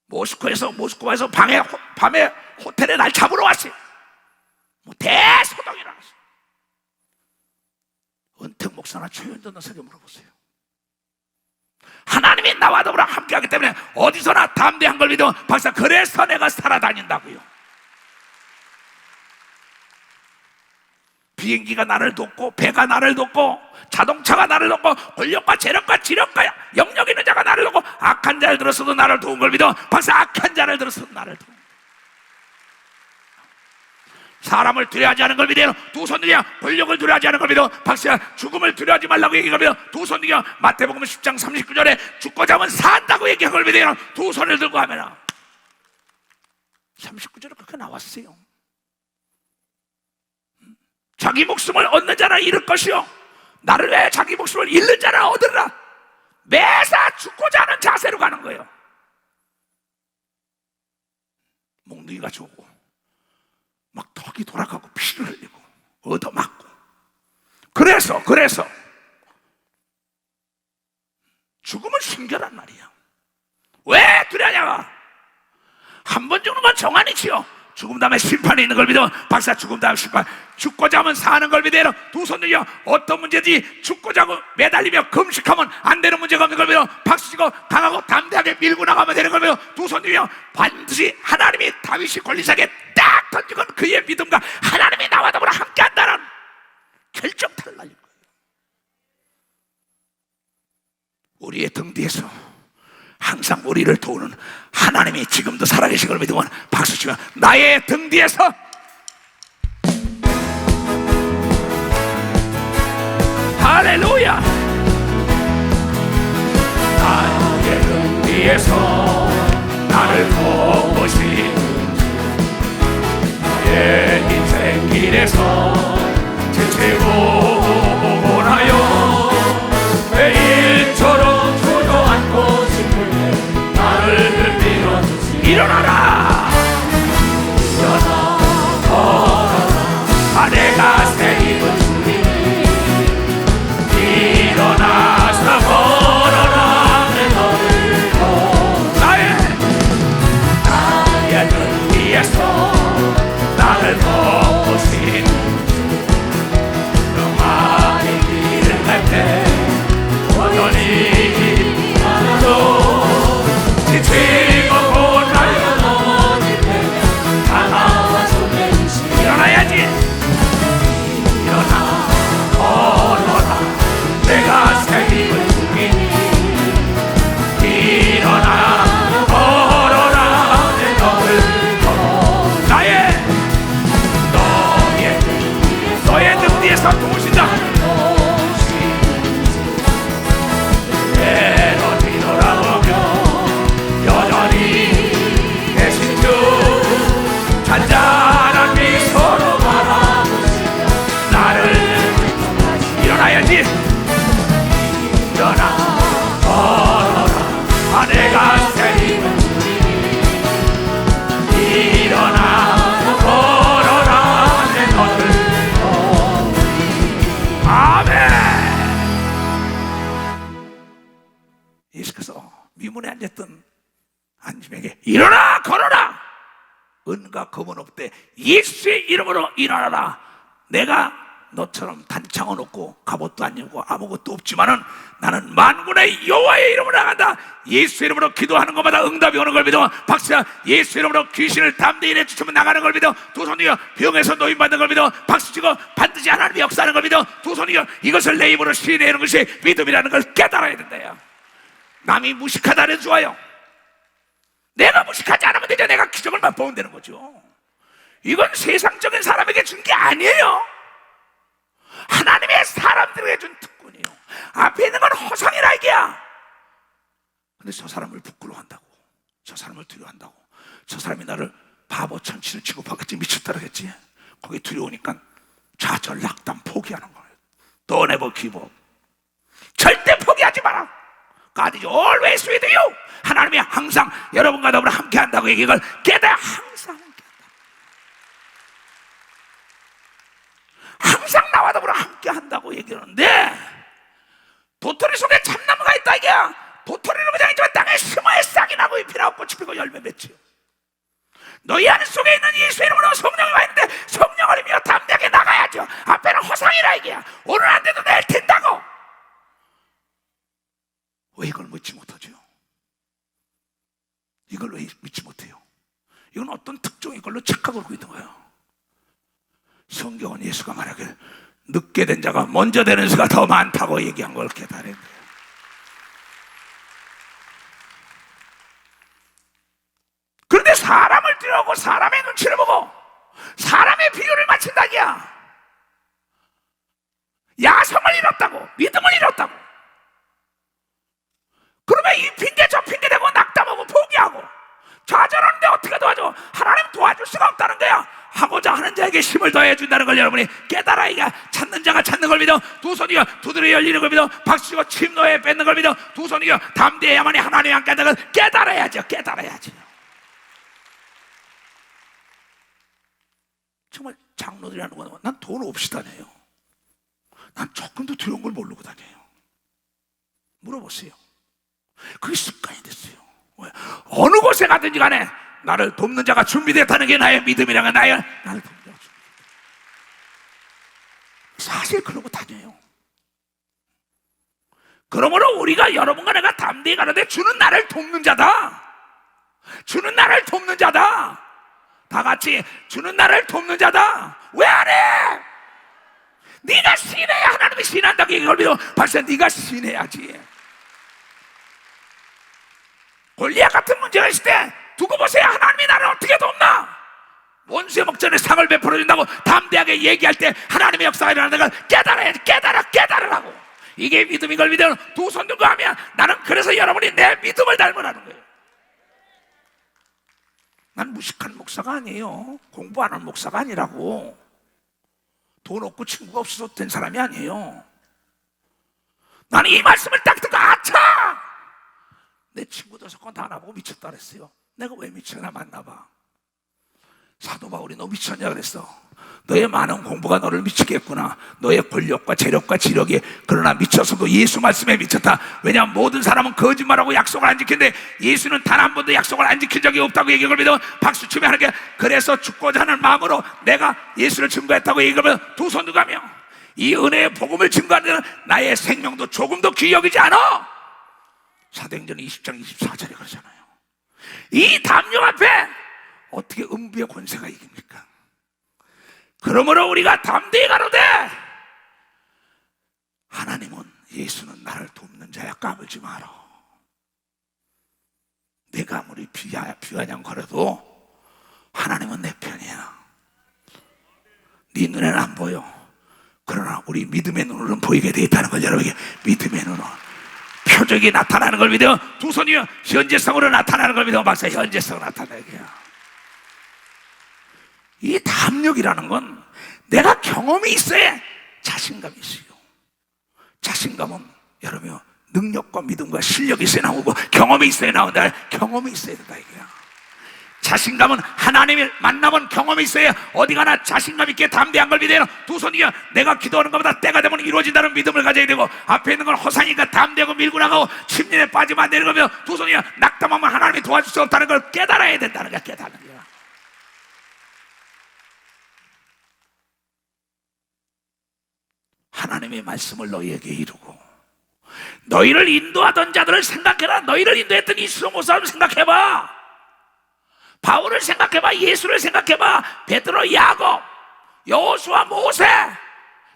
모스크바에서 밤에 호텔에 날 잡으러 왔어요. 뭐 대소동이 일어났어요. 은택 목사나 최현전 선생에게 물어보세요. 하나님이 나와 더불어 함께하기 때문에 어디서나 담대한 걸 믿어. 박사, 그래서 내가 살아다닌다고요. 비행기가 나를 돕고, 배가 나를 돕고, 자동차가 나를 돕고, 권력과 재력과 지력과 영역 있는 자가 나를 돕고, 악한 자를 들어서도 나를 도운 걸 믿어. 박사, 악한 자를 들어서도 나를 도운. 사람을 두려워하지 않은 걸 믿어요. 두 손 들여. 권력을 두려워하지 않은 걸 믿어. 박사, 죽음을 두려워하지 말라고 얘기하며 두 손 들여. 마태복음 10장 39절에 죽고자 하면 산다고 얘기한 걸 믿어요. 두 손을 들고 하면 39절에 그렇게 나왔어요. 자기 목숨을 얻는 자는 잃을 것이요, 나를 위해 자기 목숨을 잃는 자는 얻으리라. 매사 죽고자 하는 자세로 가는 거예요. 몽둥이가 죽고 막 턱이 돌아가고 피를 흘리고 얻어맞고. 그래서 죽음은 순결한 말이야. 왜 두려냐가? 한 번 죽는 건 정한이지요. 죽음 다음에 심판이 있는 걸 믿어. 박사, 죽음 다음에 심판. 죽고자 하면 사는 걸 믿어요. 두 손 들려. 어떤 문제지 죽고자 하고 매달리며 금식하면 안 되는 문제가 없는 걸 믿어. 박수 치고 강하고 담대하게 밀고 나가면 되는 걸 믿어. 두 손 들려. 반드시 하나님이 다윗이 골리앗에게 딱 던지건 그의 믿음과 하나님이 나와 더불어 함께한다는 결정타를 날린 거예요. 우리의 등 뒤에서 항상 우리를 도우는 하나님이 지금도 살아계신 걸 믿으면 박수 치며, 나의 등 뒤에서 할렐루야, 나의 등 뒤에서 나를 돕으신 나의 인생길에서 지치고 원하여 매일처럼 주저앉고 싶을 나를 밀어주시. 일어나라, 일어나 걸어라. 내가 새 입은 주님, 일어나서 걸어라. 내 너를 더 나의 등 뒤에서 나를 돕으신 너만의 길을 갈 때 여전히 나도 지치고 고나요. 넘어지면 강화와 손에 주시. 일어나야지. 일어나 걸어라. 내가 새 힘을 주기니 일어나 걸어라. 내 너를 걸어. 너의 등 뒤에서 도우신다. 잔잔한 미소로 바라보시며 나를 일어나야지. 일어나 걸어라. 내가 새 힘을 주니 일어나 걸어라. 내 너를 도우리. 아멘. 예수께서 미문에 앉았던 안심에게 일어나 걸어라. 은과 금은 없대. 예수의 이름으로 일어나라. 내가 너처럼 단창은 없고 갑옷도 안 입고 아무것도 없지만은 나는 만군의 여호와의 이름으로 나간다. 예수의 이름으로 기도하는 것마다 응답이 오는 걸 믿어. 박수야. 예수의 이름으로 귀신을 담대히 내쫓으면 나가는 걸 믿어. 두 손이여 병에서 노인받는 걸 믿어. 박수치고 반드시 하나님이 역사하는 걸 믿어. 두 손이여 이것을 내 입으로 시인하는 것이 믿음이라는 걸 깨달아야 된다요. 남이 무식하다 해도 좋아요. 내가 무식하지 않으면 되죠. 내가 기적을 맛보면 되는 거죠. 이건 세상적인 사람에게 준 게 아니에요. 하나님의 사람들에게 준 특권이에요. 앞에 있는 건 허상이라 이게야. 근데 저 사람을 부끄러워한다고, 저 사람을 두려워한다고, 저 사람이 나를 바보 천치를 취급하겠지, 미쳤다 그러겠지. 거기 두려우니까 좌절, 낙담, 포기하는 거예요. Don't ever give up. 절대 포기하지 마라. God is always with you. 하나님이 항상 여러분과 더불어 함께 한다고 이걸 깨달아. 항상 나와 더불어 함께 한다고 얘기하는데, 도토리 속에 참나무가 있다 이게야. 도토리는 그냥 있지만 땅에 심어야 싹이 나고 잎이 나고 꽃이 피고 열매 맺지요. 너희 안 속에 있는 예수의 이름으로 성령이 와 있는데 성령을 힘이여 담대하게 나가야죠. 앞에는 허상이라 이게야. 오늘 안 돼도 내일 된다고. 왜 이걸 믿지 못하죠? 이걸 왜 믿지 못해요? 이건 어떤 특종의 걸로 착각을 하고 있는 거예요. 성경은 예수가 말하길 늦게 된 자가 먼저 되는 수가 더 많다고 얘기한 걸 깨달아야 돼요. 그런데 사람을 두려워하고 사람의 눈치를 보고 사람의 비유를 맞춘다기야. 야성을 잃었다고, 믿음을 잃었다고. 그러면 이 핑계 저 핑계 대고 낙담하고 포기하고 좌절하는데 어떻게 도와줘? 하나님 도와줄 수가 없다는 거야. 하고자 하는 자에게 힘을 더해 준다는 걸 여러분이 깨달아야. 찾는 자가 찾는 걸 믿어. 두 손이여 두드려 열리는 걸 믿어. 박수치고 침노에 뺏는 걸 믿어. 두 손이여 담대해야만이 하나님이 함께 한다는 걸 깨달아야죠. 깨달아야죠. 정말 장로들이라는 건 난 돈 없이 다녀요. 난 조금도 두려운 걸 모르고 다녀요. 물어보세요. 그게 습관이 됐어요. 왜? 어느 곳에 가든지 간에 나를 돕는 자가 준비됐다는 게 나의 믿음이라는 건 나를 돕는 자가 준비됐다. 사실 그러고 다녀요. 그러므로 우리가 여러분과 내가 담대히 가는데 주는 나를 돕는 자다. 주는 나를 돕는 자다. 다 같이 주는 나를 돕는 자다. 왜 안 해? 네가 신해야 하나님이 신한다고 얘기를 믿어. 박사 네가 신해야지. 골리앗 같은 문제가 있을 때 두고 보세요. 하나님이 나를 어떻게 돕나? 원수의 목전에 상을 베풀어 준다고 담대하게 얘기할 때 하나님의 역사가 일어나는 걸 깨달아야지. 깨달으라고. 이게 믿음인 걸 믿으면 두 손 들고 하면 나는 그래서 여러분이 내 믿음을 닮으라는 거예요. 난 무식한 목사가 아니에요. 공부 안 한 목사가 아니라고. 돈 없고 친구가 없어서 된 사람이 아니에요. 나는 이 말씀을 딱 듣고 아차! 내 친구들 석권 다 나보고 미쳤다 그랬어요. 내가 왜 미쳤나 만나봐. 사도 바울이 너 미쳤냐 그랬어. 너의 많은 공부가 너를 미치게 했구나. 너의 권력과 재력과 지력이. 그러나 미쳐서도 예수 말씀에 미쳤다. 왜냐하면 모든 사람은 거짓말하고 약속을 안 지키는데 예수는 단 한 번도 약속을 안 지킨 적이 없다고 얘기를 믿어. 박수치며 하는 게 그래서 죽고자 하는 마음으로 내가 예수를 증거했다고 얘기하면 두 손 들고 가며 이 은혜의 복음을 증거하는 데는 나의 생명도 조금도 귀여기지 않아. 사도행전 20장 24절에 그러잖아요. 이 담력 앞에 어떻게 음부의 권세가 이깁니까? 그러므로 우리가 담대히 가로되 하나님은 예수는 나를 돕는 자야. 까불지 마라. 내가 아무리 비아냥거려도 하나님은 내 편이야. 네 눈에는 안 보여. 그러나 우리 믿음의 눈으로는 보이게 되어 있다는 걸 여러분에게 믿음의 눈으로 표적이 나타나는 걸 믿어. 두 손이요 현재성으로 나타나는 걸 믿어. 박사 현재성으로 나타나게요. 이 담력이라는 건 내가 경험이 있어야 자신감이 있어요. 자신감은 여러분 능력과 믿음과 실력이 있어야 나오고 경험이 있어야 나온다. 경험이 있어야 된다 이거야. 자신감은 하나님을 만나본 경험이 있어야 어디 가나 자신감 있게 담대한 걸 믿어요. 두 손이야 내가 기도하는 것보다 때가 되면 이루어진다는 믿음을 가져야 되고 앞에 있는 건 허상이니까 담대하고 밀고 나가고 침륜에 빠지면 안 되는 거며 두 손이야 낙담하면 하나님이 도와줄 수 없다는 걸 깨달아야 된다는 거야. 깨달는 거야. 하나님의 말씀을 너희에게 이루고, 너희를 인도하던 자들을 생각해라. 너희를 인도했던 이스로 모사를 생각해봐. 바울을 생각해봐. 예수를 생각해봐. 베드로, 야곱, 여호수아, 모세,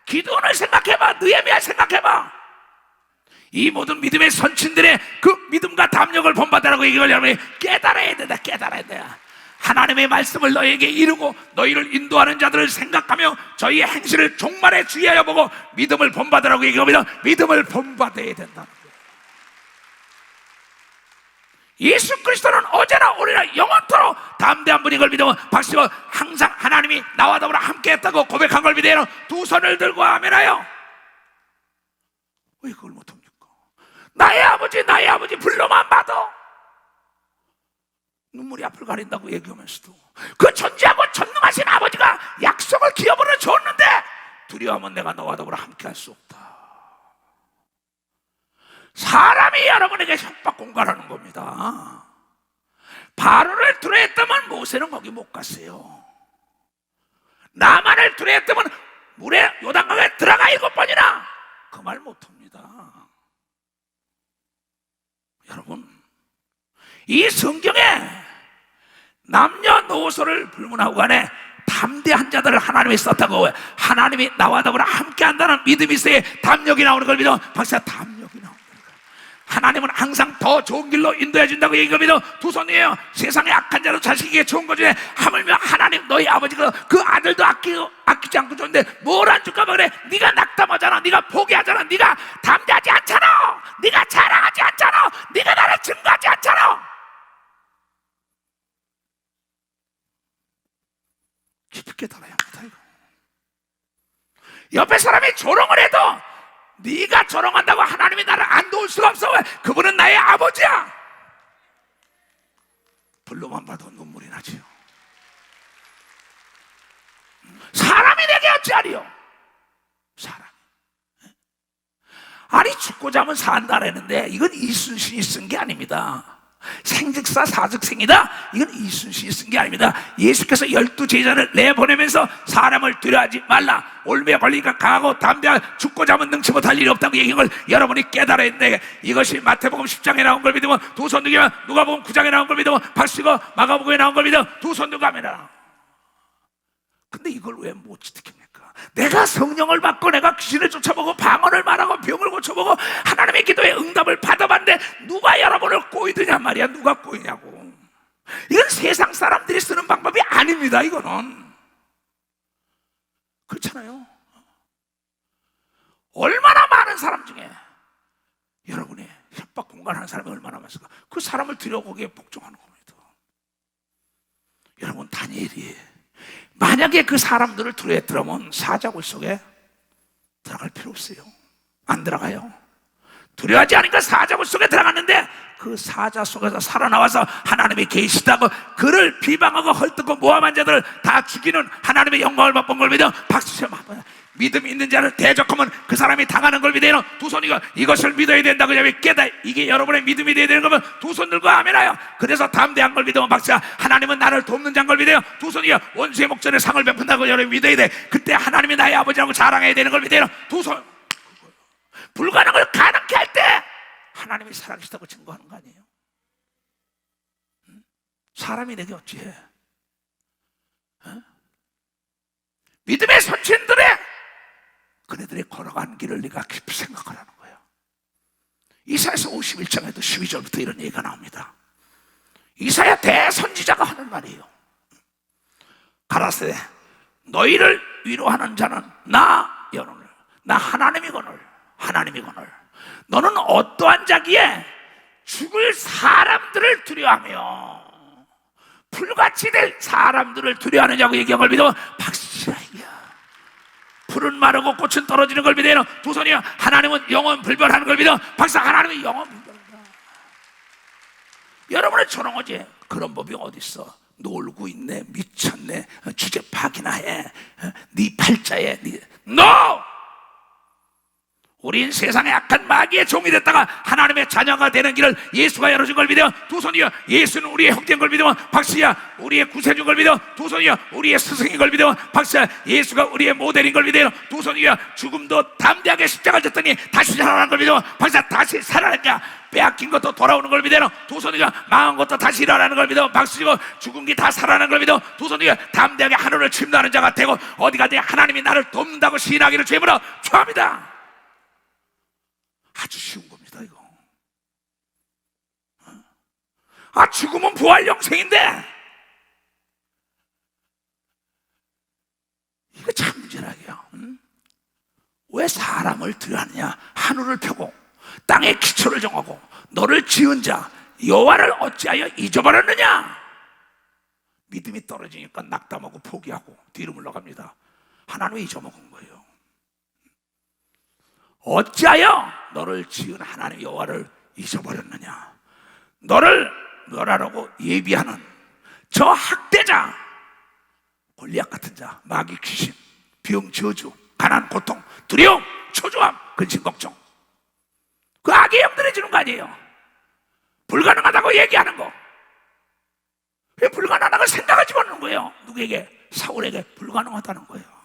기드온을 생각해봐. 느헤미야 생각해봐. 이 모든 믿음의 선친들의 그 믿음과 담력을 본받으라고 이걸 여러분이 깨달아야 된다. 깨달아야 돼. 하나님의 말씀을 너희에게 이루고 너희를 인도하는 자들을 생각하며 저희의 행실을 종말에 주의하여 보고 믿음을 본받으라고 얘기합니다. 믿음을 본받아야 된다는 거예요. 예수 그리스도는 어제나 오늘이나 영원토록 담대한 분인 걸 믿으면 박수고, 항상 하나님이 나와 더불어 함께했다고 고백한 걸 믿어요. 두 손을 들고 아멘하여. 왜 그걸 못합니까? 나의 아버지 불러만 봐도 눈물이 앞을 가린다고 얘기하면서도 그 존재하고 전능하신 아버지가 약속을 기업으로 줬는데 두려워하면 내가 너와 더불어 함께할 수 없다. 사람이 여러분에게 협박 공갈하는 겁니다. 바로를 두려워했다면 모세는 거기 못 갔어요. 나만을 두려워했다면 물에 요단강에 들어가 7번이나 그 말 못합니다. 여러분, 이 성경에 남녀노소를 불문하고 간에 담대한 자들을 하나님이 썼다고, 하나님이 나와 더불어 함께한다는 믿음이 있어야 담력이 나오는 걸 믿어. 박사, 담력이 나오는 거예요. 하나님은 항상 더 좋은 길로 인도해 준다고 얘기합니다. 두 손이에요. 세상에 악한 자로 자식에게 좋은 거 중에 하물며 하나님 너희 아버지가 그 아들도 아끼지 않고 줬는데 뭘 안 줄까 봐 그래. 네가 낙담하잖아. 네가 포기하잖아. 네가 담대하지 않잖아. 네가 자랑하지 않잖아. 네가 나를 증거하지 않잖아. 깊게 달아야 합니다. 이거. 옆에 사람이 조롱을 해도 네가 조롱한다고 하나님이 나를 안 도울 수가 없어. 왜? 그분은 나의 아버지야. 불로만 봐도 눈물이 나지요. 사람이 내게 어찌하리요? 사람. 아니 죽고자 하면 산다라는데 이건 이순신이 쓴 게 아닙니다. 생즉사 사즉생이다. 이건 이순신이 쓴 게 아닙니다. 예수께서 12제자를 내보내면서 사람을 두려워하지 말라. 올무에 걸리니까 강하고 담대하고 죽고자 하면 능치 못할 일이 없다고 얘기한 걸 여러분이 깨달아야 되는데, 이것이 마태복음 10장에 나온 걸 믿으면 두 손 들면, 누가복음 9장에 나온 걸 믿으면 박수고, 마가복음에 나온 걸 믿으면 두 손 들고 하면. 근데 이걸 왜 못 지킵니까? 내가 성령을 받고 내가 귀신을 쫓아보고 방언을 말하고 병을 고쳐보고 하나님의 기도에 응답을 받아봤는데 누가 여러분을 꼬이드냐 말이야. 누가 꼬이냐고. 이건 세상 사람들이 쓰는 방법이 아닙니다. 이거는 그렇잖아요. 얼마나 많은 사람 중에 여러분이 협박 공갈하는 사람이 얼마나 많습니까? 그 사람을 들여거기에 복종하는 겁니다. 여러분, 다니엘이 만약에 그 사람들을 두려워했더라면 사자굴 속에 들어갈 필요 없어요. 안 들어가요. 두려워하지 않으니까 사자굴 속에 들어갔는데 그 사자 속에서 살아나와서 하나님이 계시다고 그를 비방하고 헐뜯고 모함한 자들을 다 죽이는 하나님의 영광을 맛본 걸 믿어. 박수쳐. 믿음 있는 자를 대적하면 그 사람이 당하는 걸 믿어요. 두 손이가 이것을 믿어야 된다고 깨닫. 이게 여러분의 믿음이 되어야 되는 거면 두 손 들고 아멘하여. 그래서 담대한 걸 믿으면 박수야. 하나님은 나를 돕는 자인 걸 믿어요. 두 손이가 원수의 목전에 상을 베푼다고 여러분 믿어야 돼. 그때 하나님이 나의 아버지라고 자랑해야 되는 걸 믿어요. 두 손. 불가능을 가능케 할 때 하나님이 살아계시다고 증거하는 거 아니에요? 사람이 내게 어찌해? 믿음의 선친들의 그네들이 걸어간 길을 네가 깊이 생각하라는 거예요. 이사야서 51장에도 12절부터 이런 얘기가 나옵니다. 이사야 대선지자가 하는 말이에요. 가라사대 너희를 위로하는 자는 나 여론을, 나 하나님이거늘, 하나님이거늘. 너는 어떠한 자기에 죽을 사람들을 두려워하며 풀같이 될 사람들을 두려워하느냐고 얘기한 걸 믿으면 박수라이야. 풀은 마르고 꽃은 떨어지는 걸 믿어요. 두 손이요. 하나님은 영원 불변하는 걸 믿어. 박사, 하나님은 영원 불변한다. 여러분의 조롱하지 그런 법이 어디 있어? 놀고 있네, 미쳤네, 주제 파기나 해, 네 팔자에 네. NO! 우린 세상의 악한 마귀의 종이 됐다가 하나님의 자녀가 되는 길을 예수가 열어준 걸 믿어 두 손이여. 예수는 우리의 형제인 걸 믿어 박수야. 우리의 구세주인 걸 믿어 두 손이여. 우리의 스승인 걸 믿어 박수야. 예수가 우리의 모델인 걸 믿어 두 손이여. 죽음도 담대하게 십자가를 졌더니 다시 살아난 걸 믿어 박수야. 다시 살아났냐. 빼앗긴 것도 돌아오는 걸 믿어 두 손이여. 망한 것도 다시 일어나는 걸 믿어 박수지고 죽은 게 다 살아나는 걸 믿어 두 손이여. 담대하게 하늘을 침노하는 자가 되고 어디 가든지 하나님이 나를 돕는다고 시인하기를 죄물어 축원합니다. 아주 쉬운 겁니다 이거. 죽음은 부활 영생인데 이거 참 문제라고요. 왜 사람을 들여하느냐. 하늘을 펴고 땅의 기초를 정하고 너를 지은 자 여호와를 어찌하여 잊어버렸느냐. 믿음이 떨어지니까 낙담하고 포기하고 뒤로 물러갑니다. 하나님이 잊어먹은 거예요. 어찌하여 너를 지은 하나님 여호와를 잊어버렸느냐. 너를 멸하라고 예비하는 저 학대자 골리앗 같은 자, 마귀, 귀신, 병, 저주, 가난, 고통, 두려움, 초조함, 근심, 걱정, 그 악의 영들이 주는 거 아니에요. 불가능하다고 얘기하는 거. 왜 불가능하다고 생각하지 않는 거예요. 누구에게? 사울에게 불가능하다는 거예요.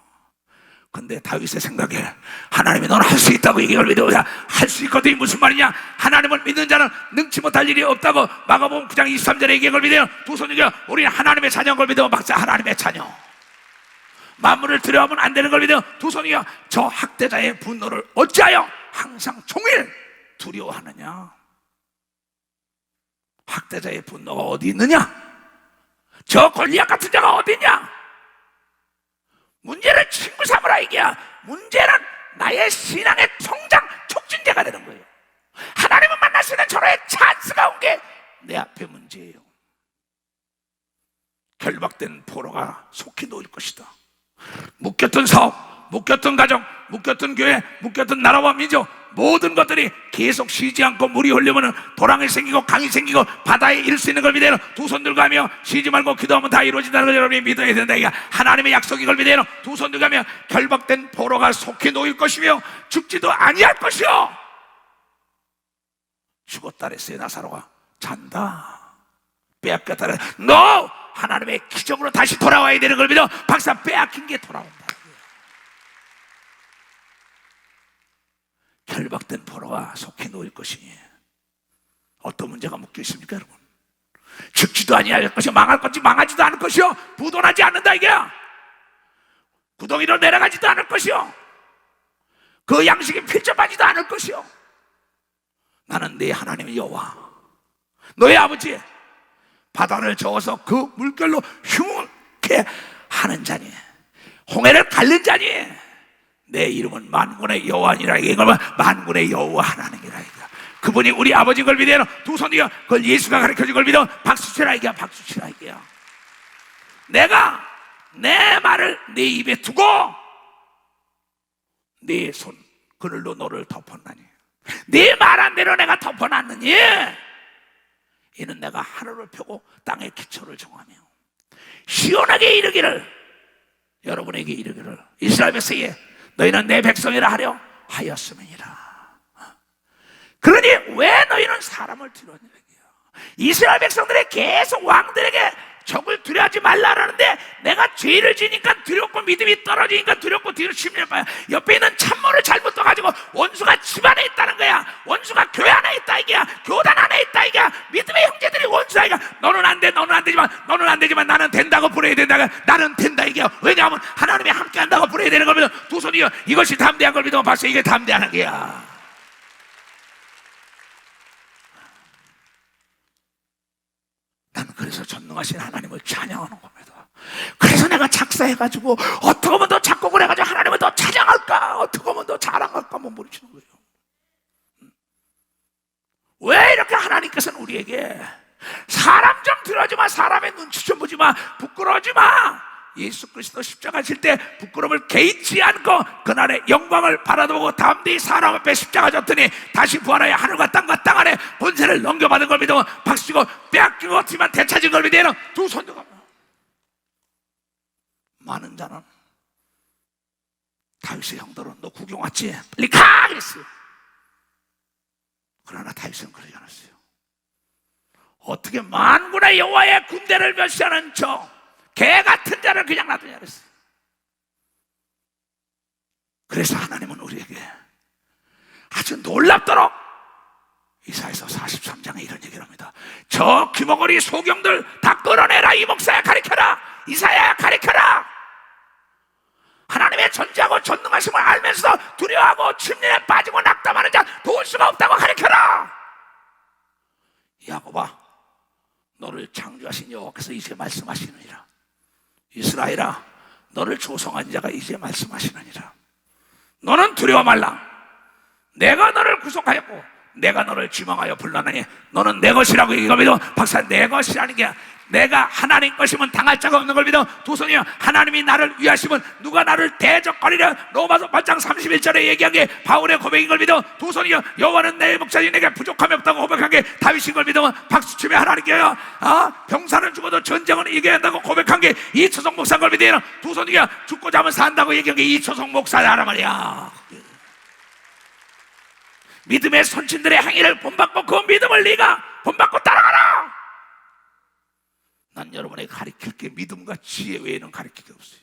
근데 다윗의 생각에 하나님이 너는 할 수 있다고 얘기를 믿어야 할 수 있거든. 무슨 말이냐. 하나님을 믿는 자는 능치 못할 일이 없다고 마가복음 9장 23절에 얘기한 걸 믿어요. 두 손이여. 우리는 하나님의 자녀인 걸 믿어 박사. 하나님의 자녀. 만물을 두려워하면 안 되는 걸 믿어 두 손이여. 저 학대자의 분노를 어찌하여 항상 종일 두려워하느냐. 학대자의 분노가 어디 있느냐. 저 골리앗 같은 자가 어디 있냐. 문제를 친구 삼으라 이게야. 문제는 나의 신앙의 성장 촉진제가 되는 거예요. 하나님을 만날 수 있는 저로의 찬스가 온 게 내 앞에 문제예요. 결박된 포로가 속히 놓일 것이다. 묶였던 사업, 묶였던 가정, 묶였던 교회, 묶였던 나라와 민족, 모든 것들이 계속 쉬지 않고 물이 흐르면 도랑이 생기고 강이 생기고 바다에 이를 수 있는 걸 믿어요. 두 손 들고 하며 쉬지 말고 기도하면 다 이루어진다는 걸 여러분이 믿어야 된다. 이게 하나님의 약속인 걸 믿어요. 두 손 들고 하며 결박된 포로가 속히 놓일 것이며 죽지도 아니할 것이요. 죽었다 그랬어요. 나사로가 잔다. 빼앗겼다 그래. 너 하나님의 기적으로 다시 돌아와야 되는 걸 믿어 박사. 빼앗긴 게 돌아온다. 결박된 포로가 속히 놓일 것이니 어떤 문제가 묶여 있습니까 여러분? 죽지도 아니할 것이요 망할 것이 망하지도 않을 것이요 부도나지 않는다 이게야. 구덩이로 내려가지도 않을 것이요 그 양식이 필적하지도 않을 것이요. 나는 네 하나님의 여호와 너의 아버지. 바다를 저어서 그 물결로 흉게 하는 자니 홍해를 갈른 자니 내 이름은 만군의 여호와니라. 이걸 만군의 여호와 하나님이라. 그분이 우리 아버지인 걸 믿어요. 두 손이여. 그걸 예수가 가르쳐준 걸 믿어 박수 치라 이게야. 박수 치라 이게야. 내가 내 말을 네 입에 두고 네 손 그늘로 너를 덮었나니 네 말한 대로 내가 덮어놨느니 이는 내가 하늘을 펴고 땅의 기초를 정하며 시온에게 이르기를 여러분에게 이르기를 이스라엘 백성에게 너희는 내 백성이라 하려 하였음이니라. 그러니 왜 너희는 사람을 두려워하느냐. 이스라엘 백성들이 계속 왕들에게 적을 두려워하지 말라라는데 내가 죄를 지니까 두렵고 믿음이 떨어지니까 두렵고 뒤로 치밀는 거야. 옆에 있는 참모를 잘못 떠가지고 원수가 집안에 있다는 거야. 원수가 교회 안에 있다 이게야. 교단 안에 있다 이게야. 믿음의 형제들이 원수야 이게. 너는 안 돼. 너는 안 되지만 너는 안 되지만 나는 된다고 부려야 된다. 나는 된다 이게요. 왜냐하면 하나님이 함께 한다고 부려야 되는 겁니다. 두 손이요. 이것이 담대한 걸 믿으면 봤어. 이게 담대한 게야. 나는 그래서 전능하신 하나님을 찬양하는 겁니다. 그래서 내가 작사해가지고 어떻게 하면 더 작곡을 해가지고 하나님을 더 찬양할까, 어떻게 하면 더 자랑할까 몸부림치는 거예요. 왜 이렇게 하나님께서는 우리에게 사람 좀 들어주지 마, 사람의 눈치 좀 보지 마, 부끄러워하지 마. 예수 그리스도 십자가 질 때 부끄러움을 개의치 않고 그날의 영광을 바라보고 담대히 사람 앞에 십자가 졌더니 다시 부활하여 하늘과 땅과 땅 안에 본세를 넘겨받은 걸 믿어 박수고 빼앗기고 없지만 되찾은 걸 믿어 두 손도 가면 많은 자는 다윗의 형들은 너 구경 왔지? 빨리 가! 그랬어요. 그러나 다윗은 그러지 않았어요. 어떻게 만군의 여호와의 군대를 멸시하는 저 개 같은 자를 그냥 놔두냐 그랬어요. 그래서 하나님은 우리에게 아주 놀랍도록 이사야서 43장에 이런 얘기를 합니다. 저 귀머거리 소경들 다 끌어내라. 이 목사야 가리켜라. 이사야야 가리켜라. 하나님의 전지하고 전능하심을 알면서 두려워하고 침륜에 빠지고 낙담하는 자 도울 수가 없다고 가리켜라. 야곱아, 너를 창조하신 여호와께서 이제 말씀하시느니라. 이스라엘아, 너를 조성한 자가 이제 말씀하시느니라. 너는 두려워 말라. 내가 너를 구속하였고 내가 너를 지망하여 불러나니 너는 내 것이라고. 이거 믿어. 박사, 내 것이라는 게 내가 하나님 것이면 당할 자가 없는 걸 믿어. 두 손이여, 하나님이 나를 위하시면 누가 나를 대적거리랴. 로마서 8장 31절에 얘기한 게 바울의 고백인 걸 믿어. 두 손이여, 여호와는 내 목자니 내게 부족함이 없다고 고백한 게 다윗인 걸 믿어. 박수치며 하나님께요, 병사는 죽어도 전쟁은 이겨야 한다고 고백한 게 이초성 목사인 걸 믿어. 두 손이여, 죽고자 하면 산다고 얘기한 게 이초성 목사야 말이야. 믿음의 선친들의 행위를 본받고 그 믿음을 네가 본받고 따라가라. 난 여러분에게 가르칠 게 믿음과 지혜 외에는 가르칠 게 없어요.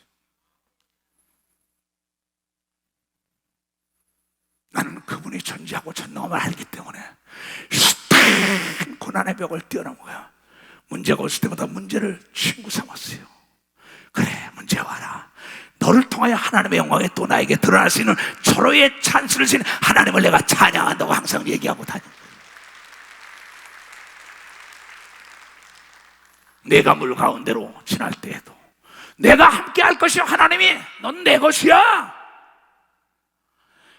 나는 그분이 전지하고 전능함을 알기 때문에 숱한 고난의 벽을 뛰어넘어야 문제가 없을 때마다 문제를 친구 삼았어요. 그래, 문제 와라. 너를 통하여 하나님의 영광이 또 나에게 드러날 수 있는 절호의 찬스를 주신 하나님을 내가 찬양한다고 항상 얘기하고 다녀요. 내가 물 가운데로 지날 때에도 내가 함께 할 것이요, 하나님이 넌 내 것이야.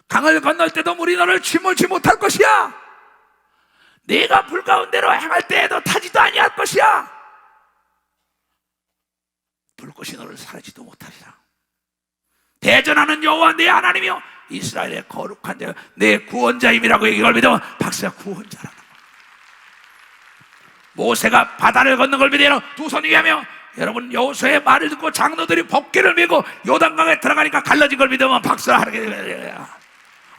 강을 건널 때도 물이 너를 침몰치 못할 것이야. 내가 불 가운데로 행할 때에도 타지도 아니할 것이야. 불꽃이 너를 사르지도 못하리라. 대전하는 여호와 내 하나님이요, 이스라엘의 거룩한 자가 내 구원자임이라고 이걸 믿으면 박수야, 구원자라는 거야. 모세가 바다를 건넌 걸 믿으면 두 손 위에 하며, 여러분 여호수아의 말을 듣고 장로들이 법궤를 메고 요단강에 들어가니까 갈라진 걸 믿으면 박수를 하게 됩니다.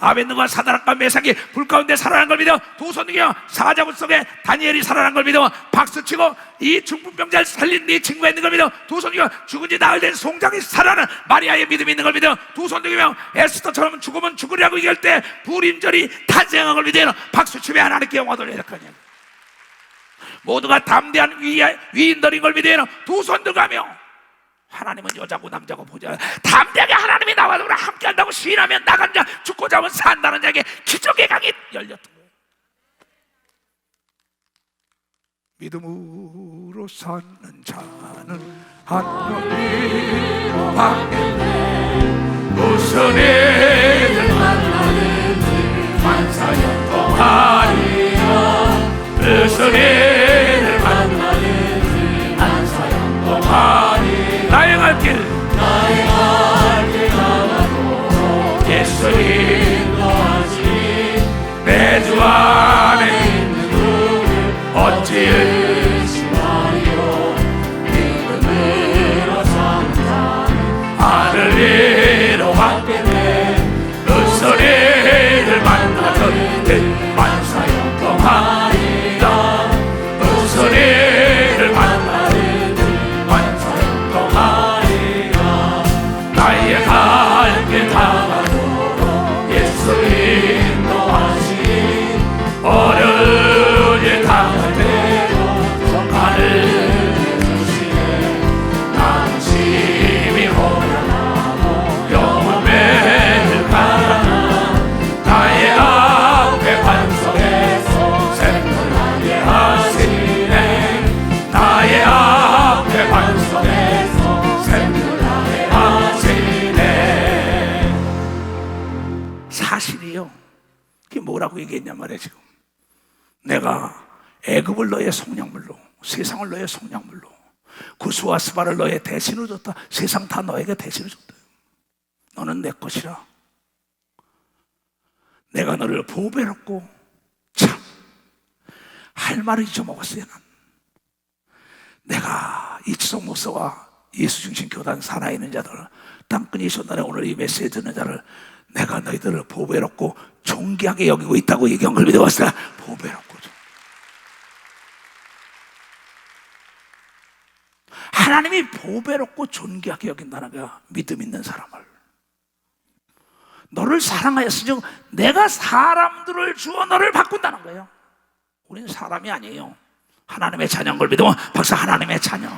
아벤느고와 사드락과 메삭이 불 가운데 살아난 걸 믿어 두 손 위에 사자굴 속에 다니엘이 살아난 걸 믿어 박수치고, 이 중풍병자를 살린 네 친구가 있는 걸 믿어 두 손 위에 죽은 지 나흘 된 송장이 살아나는 마리아의 믿음이 있는 걸 믿어 두 손 위에 에스더처럼 죽으면 죽으리라고 얘기할 때 불임절이 탄생한 걸 믿어 박수치며 하나님께 영화 돌려야 거냐. 모두가 담대한 위인들인 걸 믿어 두 손 들어가며, 하나님은 여자고 남자고 보자 담대하게 하나님이 나와 함께 한다고 시인하면 나간 자, 죽고자 하면 산다는 자에게 기적의 강이 열렸던 거예요. 믿음으로 사는 자는 하나님으로 받겠네. 무슨 일을 만나든지 만사형통하리라. 무슨 일을 만나든지 만사형통하리라. 나의 갈 길 가나도 예수님 너하시. 내 주 안에 있는 우리 어찌 의심하리요. 믿음으로 사는 자는 하늘 위로 받겠네. 무슨 일을 만나든지 만사형통하리라. 무슨 일을 만나든지 만사형통하리라. 나의 갈 길 다가도록 예수 인도하시. 어려운 일 당할 때도 가는 주시네. 나는 심히 호련하고 영혼 매일 가라나. 나의 앞에 반석에서 샘물나게 하시네. 나의 앞에 반석에서 샘물나게 하시네. 사실이요. 그게 뭐라고 얘기했냔 말이야. 지금 내가 애굽을 너의 속량물로, 세상을 너의 속량물로, 구스와 스바를 너의 대신으로 줬다. 세상 다 너에게 대신을 줬다. 너는 내 것이라. 내가 너를 보배롭고, 참 할 말을 잊어먹었어요. 난 내가 이치성 목사와 예수 중심 교단 살아있는 자들, 땅끝이 전날에 오늘 이 메시지 듣는 자를 내가 너희들을 보배롭고 존귀하게 여기고 있다고 얘기한 걸 믿어봤어요. 보배롭고 하나님이 보배롭고 존귀하게 여긴다는 거야. 믿음 있는 사람을. 너를 사랑하였으니 내가 사람들을 주어 너를 바꾼다는 거예요. 우리는 사람이 아니에요. 하나님의 자녀인 걸 믿으면 벌써 하나님의 자녀.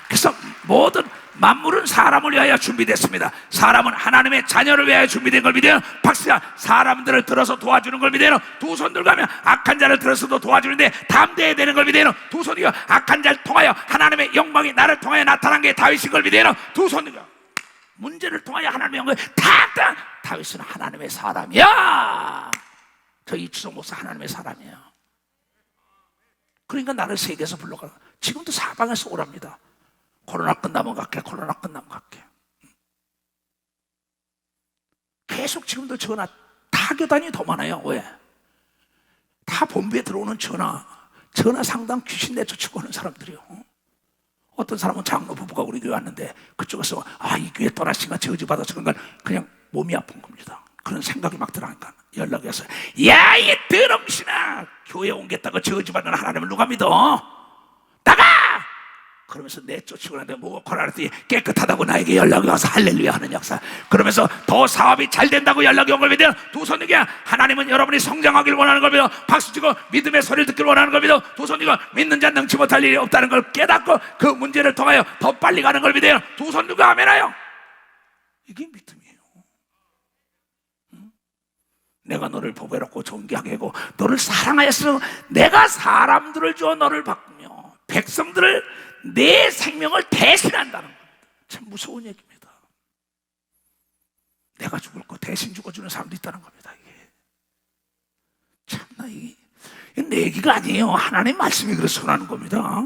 그래서 모든 만물은 사람을 위하여 준비됐습니다. 사람은 하나님의 자녀를 위하여 준비된 걸 믿어요. 박수야. 사람들을 들어서 도와주는 걸 믿어요. 두 손 들고 하면 악한 자를 들어서도 도와주는데 담대해야 되는 걸 믿어요. 두 손이요. 악한 자를 통하여 하나님의 영광이 나를 통하여 나타난 게 다윗인 걸 믿어요. 두 손이요. 문제를 통하여 하나님의 영광이 다 다윗은 하나님의 사람이야. 저 이추석 목사 하나님의 사람이에요. 그러니까 나를 세계에서 불러가. 지금도 사방에서 오랍니다. 코로나 끝나면 갈게. 코로나 끝나면 갈게. 계속 지금도 전화 타교단이 더 많아요. 왜? 다 본부에 들어오는 전화 상담 귀신 내쫓고 하는 사람들이요. 어떤 사람은 장로 부부가 우리 교회 왔는데 그쪽에서 이 교회 떠나시니까 저주받아서 그런 건 그냥 몸이 아픈 겁니다. 그런 생각이 막 들어가니까 연락이 왔어요. 야, 이 더럽신아, 교회 옮겼다고 저주받는 하나님을 누가 믿어? 나가! 그러면서 내쫓고 나는데 뭐가 코로나랬더니 깨끗하다고 나에게 연락이 와서 할렐루야 하는 역사. 그러면서 더 사업이 잘 된다고 연락이 온 걸 믿어요. 두 손 들게. 하나님은 여러분이 성장하기를 원하는 걸 믿어. 박수치고 믿음의 소리를 듣기를 원하는 걸 믿어. 두 손 들고 믿는 자 능치 못할 일이 없다는 걸 깨닫고 그 문제를 통하여 더 빨리 가는 걸 믿어요. 두 손 들고 아멘하여. 이게 믿음이에요. 내가 너를 보배롭고 존귀하게 하고 너를 사랑하였으며 내가 사람들을 주어 너를 바꾸며 백성들을 내 생명을 대신한다는 겁니다. 참 무서운 얘기입니다. 내가 죽을 거 대신 죽어주는 사람도 있다는 겁니다. 이게 참나, 이게 내 얘기가 아니에요. 하나님 말씀이 그래서 전하는 겁니다.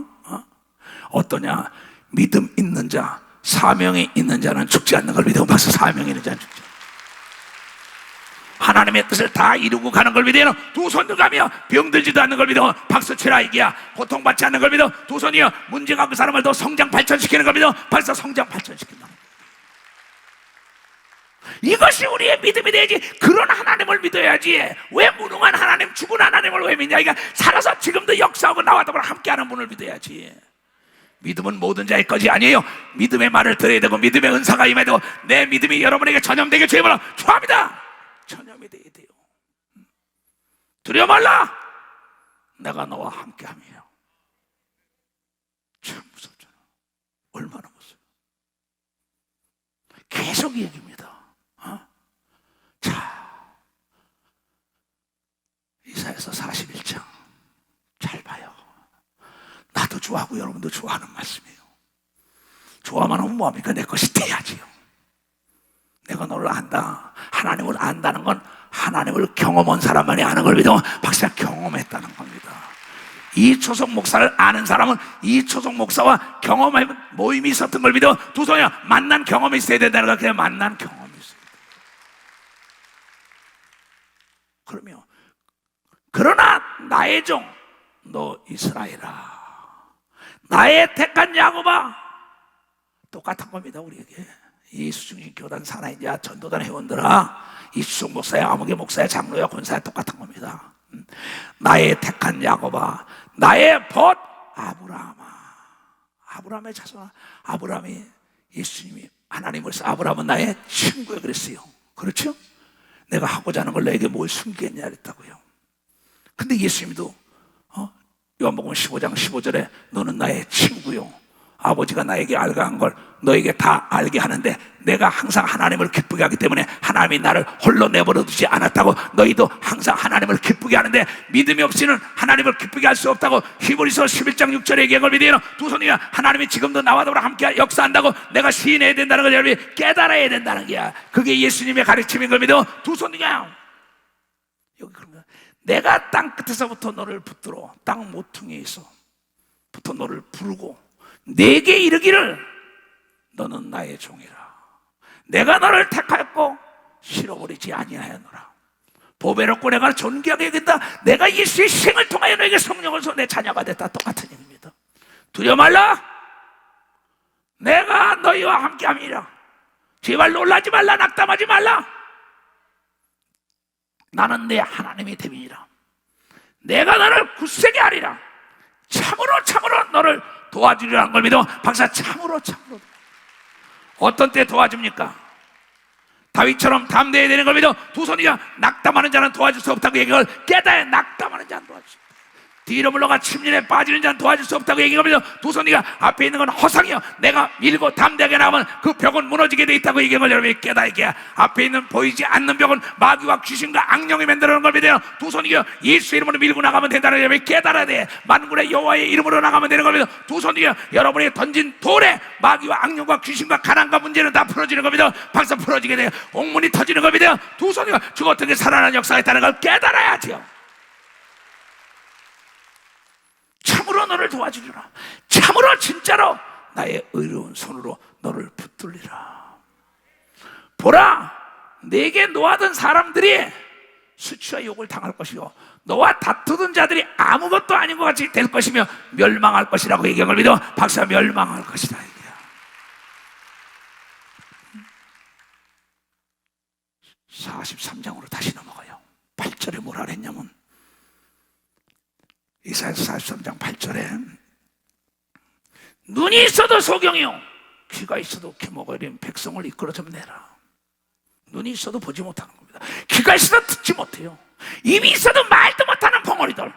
어떠냐? 믿음 있는 자, 사명이 있는 자는 죽지 않는 걸 믿어. 벌써 사명이 있는 자는 죽지 않는. 하나님의 뜻을 다 이루고 가는 걸 믿어요. 두 손 들가며 병들지도 않는 걸 믿어. 박수 치라 이기야. 고통받지 않는 걸 믿어. 두 손이요. 문제가 그 사람을 더 성장 발전시키는 걸 믿어. 벌써 성장 발전시킨다. 이것이 우리의 믿음이 되야지. 그런 하나님을 믿어야지. 왜 무능한 하나님, 죽은 하나님을 왜 믿냐? 그러니까 살아서 지금도 역사하고 나와 더불어 함께하는 분을 믿어야지. 믿음은 모든 자의 것이 아니에요. 믿음의 말을 들어야 되고 믿음의 은사가 임해야 되고 내 믿음이 여러분에게 전염되게 주님으로 축원합니다. 전염이 돼야 돼요. 두려워 말라. 내가 너와 함께함이에요. 참 무섭잖아. 얼마나 무서워. 계속 얘기입니다. 자, 이사야서 41장 잘 봐요. 나도 좋아하고 여러분도 좋아하는 말씀이에요. 좋아만 하면 뭐합니까? 내 것이 돼야지요. 내가 너를 안다. 하나님을 안다는 건 하나님을 경험한 사람만이 아는 걸 믿어. 박사 경험했다는 겁니다. 이초석 목사를 아는 사람은 이초석 목사와 경험한 모임이 있었던 걸 믿어. 두 손이야. 만난 경험이 있어야 된다는 걸 그냥 만난 경험이 있어야 돼. 그러면 그러나 나의 종 너 이스라엘아, 나의 택한 야곱아, 똑같은 겁니다. 우리에게 예수 중심 교단 사나이자 전도단 회원들아, 이수석 목사야, 아무개 목사야, 장로야, 권사야 똑같은 겁니다. 나의 택한 야곱아, 나의 벗 아브라함아. 아브라함의 자손아. 아브라함이 예수님이 하나님을 써. 아브라함은 나의 친구야 그랬어요. 그렇죠? 내가 하고자 하는 걸 너에게 뭘 숨기겠냐 그랬다고요. 근데 예수님도 요한복음 15장 15절에 너는 나의 친구요, 아버지가 나에게 알게한 걸 너에게 다 알게 하는데 내가 항상 하나님을 기쁘게 하기 때문에 하나님이 나를 홀로 내버려 두지 않았다고 너희도 항상 하나님을 기쁘게 하는데 믿음이 없이는 하나님을 기쁘게 할 수 없다고 히브리서 11장 6절에 얘기한 걸 믿어요. 두 손이야. 하나님이 지금도 나와 더불어 함께 역사한다고 내가 시인해야 된다는 걸 여러분이 깨달아야 된다는 거야. 그게 예수님의 가르침인 걸 믿어. 두 손이야. 여기 그런 거야. 내가 땅 끝에서부터 너를 붙들어 땅 모퉁이에서부터 너를 부르고 내게 이르기를 너는 나의 종이라. 내가 너를 택하였고 실어버리지 아니하였노라. 보배롭고 내가 존귀하게 여긴다. 내가 예수의 생을 통하여 너에게 성령을 줘 내 자녀가 됐다. 똑같은 얘기입니다. 두려워 말라. 내가 너희와 함께함이라. 제발 놀라지 말라, 낙담하지 말라. 나는 내 하나님이 됨이니라. 내가 너를 굳세게 하리라. 참으로 참으로 너를 도와주리라는 걸 믿어. 박사, 참으로 참으로. 어떤 때 도와줍니까? 다윗처럼 담대해야 되는 걸 믿어. 두 손이가 낙담하는 자는 도와줄 수 없다고 얘기를 깨달아. 낙담하는 자는 도와줄 수 없다. 뒤로 물러가 침륜에 빠지는 자는 도와줄 수 없다고 얘기하면서 두 손이가 앞에 있는 건 허상이요, 내가 밀고 담대하게 나가면 그 벽은 무너지게 돼 있다고 얘기하는 걸 여러분이 깨달게. 앞에 있는 보이지 않는 벽은 마귀와 귀신과 악령이 만들어놓은 걸 믿어요. 두 손이가 예수 이름으로 밀고 나가면 된다는 여러분이 깨달아야 돼. 만군의 여호와의 이름으로 나가면 되는 걸 믿어. 두 손이가 여러분이 던진 돌에 마귀와 악령과 귀신과 가난과 문제는 다 풀어지는 걸 믿어. 박사 풀어지게 돼요. 옥문이 터지는 걸 믿어요. 두 손이가 죽었던 게 살아나는 역사가 있다는 걸 깨달아야지요. 참으로 너를 도와주리라. 참으로 진짜로 나의 의로운 손으로 너를 붙들리라. 보라, 내게 노하던 사람들이 수치와 욕을 당할 것이요, 너와 다투던 자들이 아무것도 아닌 것 같이 될 것이며 멸망할 것이라고 얘기한 걸 믿어. 박사, 멸망할 것이다 얘기야. 43장으로 다시 넘어가요. 8절에 뭐라 그랬냐면, 이사야서 43장 8절에 눈이 있어도 소경이요, 귀가 있어도 귀먹어 이린 백성을 이끌어 좀 내라. 눈이 있어도 보지 못하는 겁니다. 귀가 있어도 듣지 못해요. 입이 있어도 말도 못하는 벙어리들.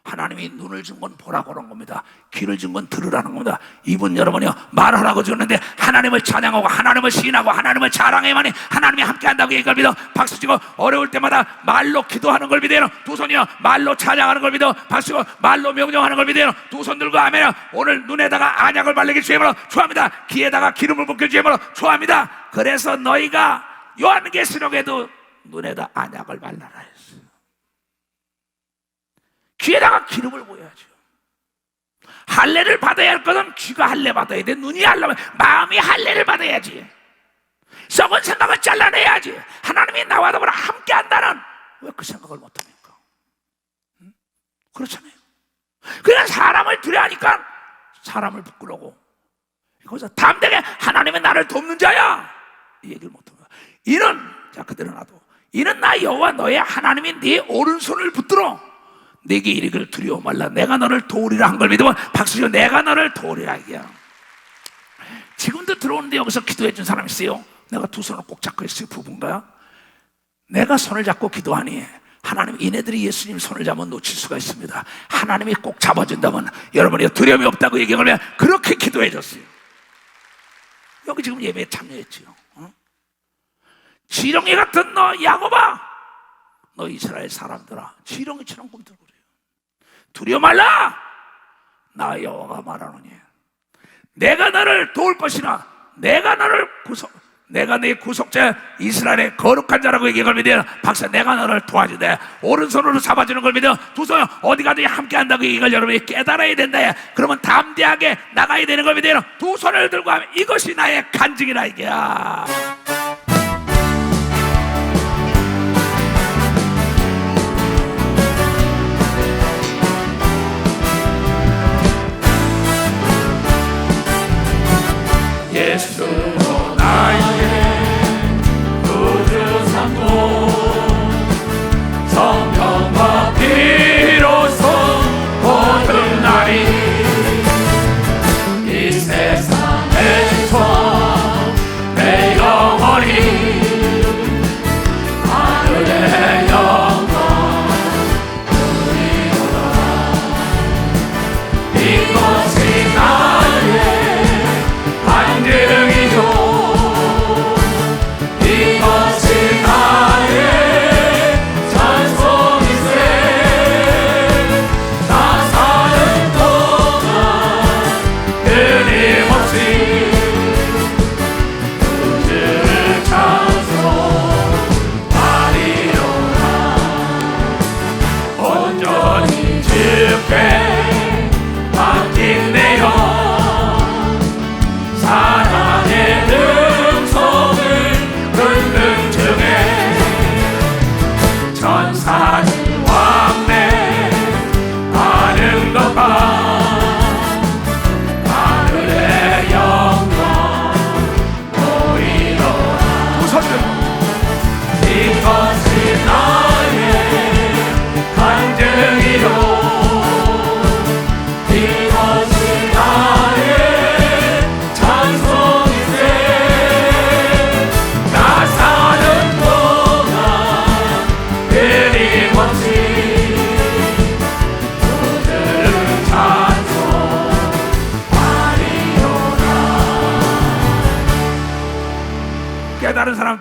하나님이 눈을 준 건 보라고 그런 겁니다. 귀를 준 건 들으라는 겁니다. 이분 여러분이요, 말하라고 주는데 하나님을 찬양하고 하나님을 시인하고 하나님을 자랑해야만이 하나님이 함께한다고 얘기할 믿어. 박수치고 어려울 때마다 말로 기도하는 걸 믿어요. 두 손이요, 말로 찬양하는 걸 믿어. 박수치고 말로 명령하는 걸 믿어요. 두 손 들고 아멘. 오늘 눈에다가 안약을 바르게 주의하므로 좋아합니다. 귀에다가 기름을 붓게 주의하므로 좋아합니다. 그래서 너희가 요한계시록에도 눈에다 안약을 발라라 했어요. 귀에다가 기름을 부어야죠. 할례를 받아야 할 것은 귀가 할례 받아야 돼. 눈이 할례, 마음이 할례를 받아야지. 썩은 생각을 잘라내야지. 하나님이 나와 더불어 함께 한다는, 왜 그 생각을 못합니까? 그렇잖아요. 그냥 사람을 두려워하니까 사람을 부끄러고, 거기서 담대하게 하나님은 나를 돕는 자야, 이 얘기를 못합니다. 이는, 자 그대로 놔도, 이는 나 여호와 너의 하나님이 네 오른손을 붙들어 내게 이르기를 두려워 말라. 내가 너를 도우리라 한 걸 믿으면 박수쳐, 내가 너를 도우리라 이게야. 지금도 들어오는데 여기서 기도해 준 사람 있어요? 내가 두 손을 꼭 잡고 있어요. 부부인가요? 내가 손을 잡고 기도하니 하나님, 이네들이 예수님 손을 잡으면 놓칠 수가 있습니다. 하나님이 꼭 잡아준다면 여러분이 두려움이 없다고 얘기하면 그렇게 기도해 줬어요. 여기 지금 예배에 참여했지요. 지렁이 같은 너 야곱아, 너 이스라엘 사람들아, 지렁이처럼 꿈틀거려. 두려워 말라. 나 여호와가 말하노니 내가 너를 도울 것이나 내가 너를 내가 네 구속자 이스라엘의 거룩한 자라고 얘기할 믿어. 박사, 내가 너를 도와주되 오른손으로 잡아주는 걸 믿어. 두 손 어디 가든지 함께 한다고 얘기를 여러분이 깨달아야 된다. 그러면 담대하게 나가야 되는 걸 믿어. 두 손을 들고 하면 이것이 나의 간증이라 이게야. 예수 나의 구주 삼고 성령과 비로소 모든 날이 이 세상에서 내 영혼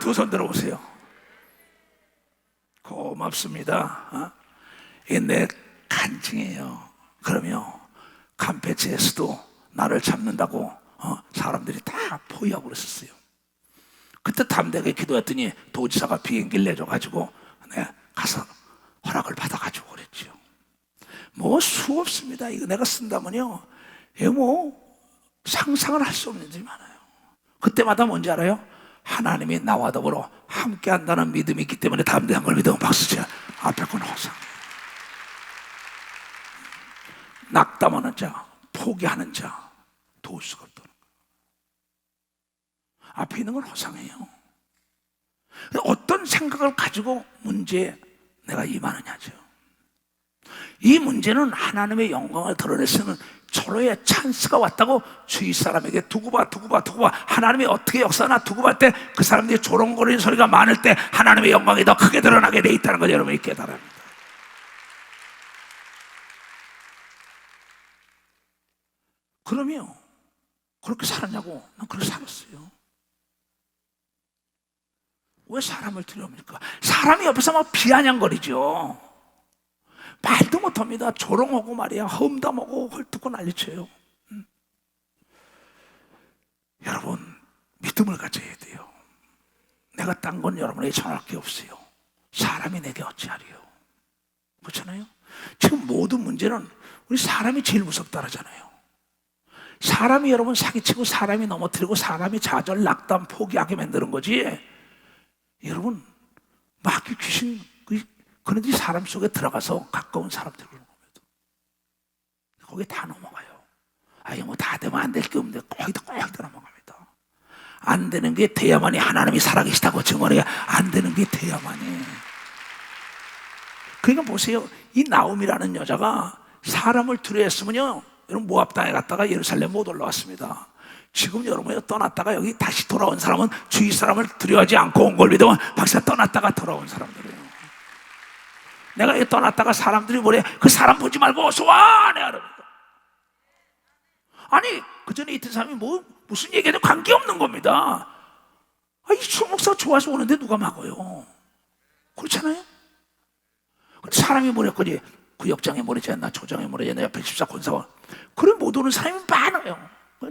두 손 들어보세요. 고맙습니다. 이게 내 간증이에요. 그러면 campeche에서도 나를 잡는다고 사람들이 다 포위하고 그랬었어요. 그때 담대하게 기도했더니 도지사가 비행기를 내줘가지고 내가 가서 허락을 받아가지고 그랬죠. 뭐 수없습니다. 이거 내가 쓴다면요, 이거 뭐 상상을 할 수 없는 일이 많아요. 그때마다 뭔지 알아요? 하나님이 나와 더불어 함께 한다는 믿음이 있기 때문에 담대한 걸 믿으면 박수쳐. 앞에 건 허상. 낙담하는 자, 포기하는 자, 도울 수가 없다는 거예요. 앞에 있는 건 허상이에요. 어떤 생각을 가지고 문제에 내가 임하느냐죠. 이 문제는 하나님의 영광을 드러냈으면 절호의 찬스가 왔다고 주위 사람에게 두고 봐. 하나님이 어떻게 역사나 두고 볼 때 그 사람들이 조롱거리는 소리가 많을 때 하나님의 영광이 더 크게 드러나게 돼 있다는 걸 여러분이 깨달아야 합니다. 그러면 그렇게 살았냐고? 난 그렇게 살았어요. 왜 사람을 두려웁니까? 사람이 옆에서 막 비아냥거리죠. 말도 못합니다. 조롱하고 말이야, 험담하고 헐뜯고 난리쳐요. 여러분, 믿음을 가져야 돼요. 내가 딴 건 여러분에게 전할 게 없어요. 사람이 내게 어찌하리요? 그렇잖아요. 지금 모든 문제는 우리 사람이 제일 무섭다 그러잖아요. 사람이 여러분 사기치고 사람이 넘어뜨리고 사람이 좌절, 낙담, 포기하게 만드는 거지. 여러분, 마귀 귀신 그런들이 사람 속에 들어가서 가까운 사람들 그런 겁니다. 거기에 다 넘어가요. 아니 뭐 다 되면 안 될 게 없는데 거의 다 넘어갑니다. 안 되는 게 돼야만이 하나님이 살아계시다고 증언해야 안 되는 게 돼야만이. 그러니까 보세요. 이 나옴이라는 여자가 사람을 두려워했으면요, 여러분 모압 땅에 갔다가 예루살렘 못 올라왔습니다. 지금 여러분이 떠났다가 여기 다시 돌아온 사람은 주위 사람을 두려워하지 않고 온 걸 믿으면 박사 떠났다가 돌아온 사람들이에요. 내가 떠났다가 사람들이 뭐래? 그 사람 보지 말고 어서 와! 내가 그럽니다. 아니 그 전에 있던 사람이 뭐 무슨 얘기해도 관계없는 겁니다. 이 주목사 좋아서 오는데 누가 막아요? 그렇잖아요. 사람이 뭐랬거니? 구역장에 뭐랬지 않나, 조장에 뭐랬지 않나, 옆에 집사 권사원, 그래 못 오는 사람이 많아요.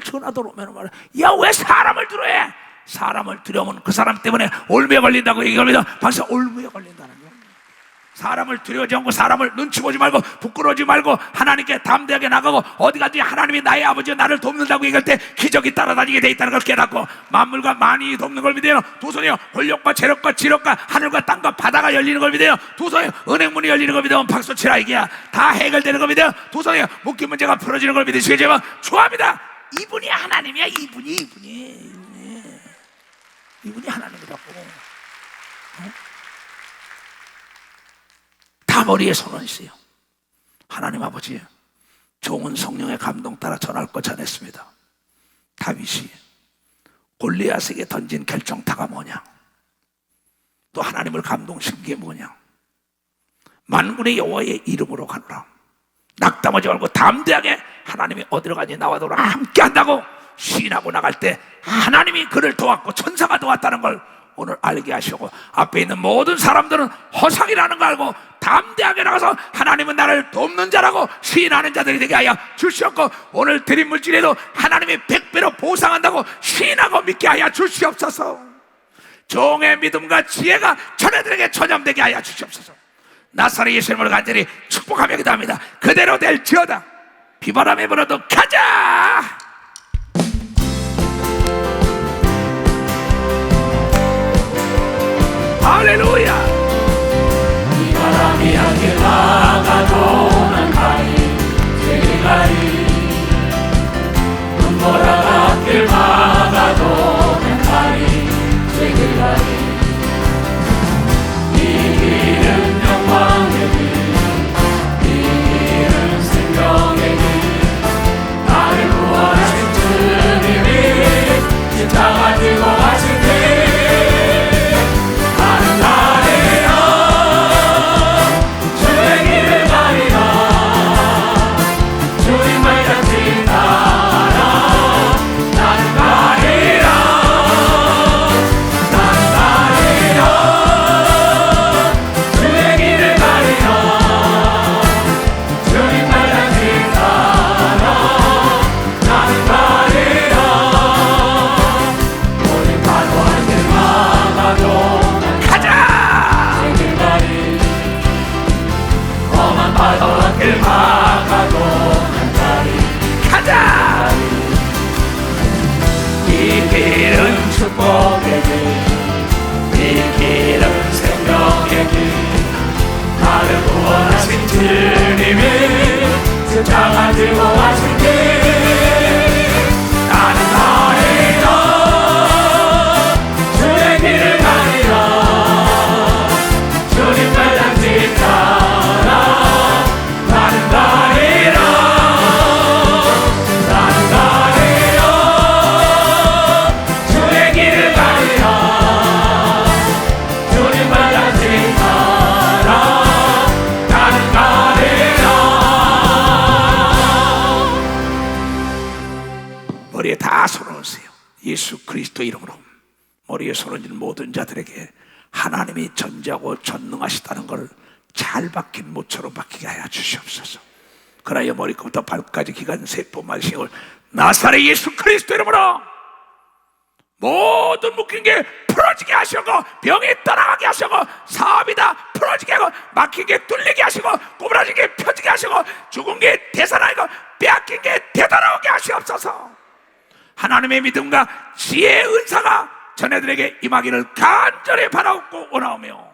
전화도 오면 말해, 야 왜 사람을 두려워해? 사람을 두려우면 그 사람 때문에 올무에 걸린다고 얘기합니다. 박사, 올무에 걸린다는 거예요. 사람을 두려워하지 않고 사람을 눈치 보지 말고 부끄러워하지 말고 하나님께 담대하게 나가고 어디 가든지 하나님이 나의 아버지가 나를 돕는다고 얘기할 때 기적이 따라다니게 돼 있다는 걸 깨닫고 만물과 만이 돕는 걸 믿어요. 두 손이요, 권력과 재력과 지력과 하늘과 땅과 바다가 열리는 걸 믿어요. 두 손이요, 은행문이 열리는 걸 믿으면 박수 치라. 이게야 다 해결되는 걸 믿어요. 두 손이요, 묶인 문제가 풀어지는 걸 믿으시겠지만 좋아합니다. 이분이 하나님이야. 이분이 하나님이라고. 다 머리에 손을 있어요. 하나님 아버지, 좋은 성령의 감동 따라 전할 것 전했습니다. 다윗이 골리앗에게 던진 결정타가 뭐냐? 또 하나님을 감동시킨 게 뭐냐? 만군의 여호와의 이름으로 가노라. 낙담하지 말고 담대하게 하나님이 어디로 가니 나와도록 함께 한다고 시인하고 나갈 때 하나님이 그를 도왔고 천사가 도왔다는 걸 오늘 알게 하시고, 앞에 있는 모든 사람들은 허상이라는 걸 알고 담대하게 나가서 하나님은 나를 돕는 자라고 시인하는 자들이 되게 하여 주시옵고, 오늘 드린 물질에도 하나님이 100배로 보상한다고 시인하고 믿게 하여 주시옵소서. 종의 믿음과 지혜가 자네들에게 전염되게 하여 주시옵소서. 나사렛 예수님을 간절히 축복하며 기도합니다. 그대로 될지어다. 비바람이 불어도 가자. 할렐루야. 바람이 함께 나가도 난 가리 제일 가리 눈보라가 길 막아도 난 가리 제일 가리 이 길은 영광의 길, 이 길은 생명의 길, 나를 구원하신 주님이 십자가 들고 가신 길, 나는 나의 주의 길 축복의 길, 이 길은 생명의 길. 나를 구원하신 주님이 십자가 들고 가신 길. 나는 가리라, 주의 길을 가리라. 주님 발단지 따라. 나는 가리라, 나는 가리라. 주의 길을 가리라. 주님 발단지 따라. 나는 가리라. 머리에 다 손을 얹으세요. 예수 그리스도 이름으로 머리에 손 얹은 모든 자들에게 하나님이 전지하고 전능하시다는 것을 잘 박힌 못처럼 박히게 하여 주시옵소서. 그러하여 머리끝부터 발까지 기간 세포만 신을 나사렛 예수 그리스도 이름으로 모든 묶인 게 풀어지게 하시고, 병이 떠나가게 하시고, 사업이 다 풀어지게 하고, 막힌 게 뚫리게 하시고, 꼬부라진 게 펴지게 하시고, 죽은 게 되살아나고, 빼앗긴 게 되돌아오게 하시옵소서. 하나님의 믿음과 지혜의 은사가 전애들에게 임하기를 간절히 바라옵고 원하오며,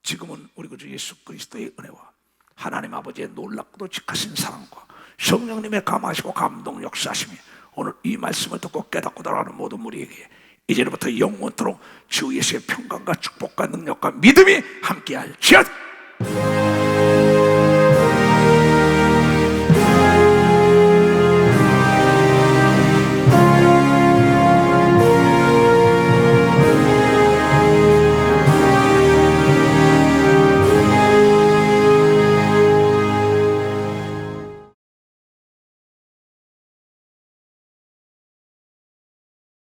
지금은 우리 구주 예수 그리스도의 은혜와 하나님 아버지의 놀랍고도 직하신 사랑과 성령님의 감하시고 감동 역사하심이 오늘 이 말씀을 듣고 깨닫고 돌아가는 모든 우리에게 이제부터 영원토록 주 예수의 평강과 축복과 능력과 믿음이 함께할지어다.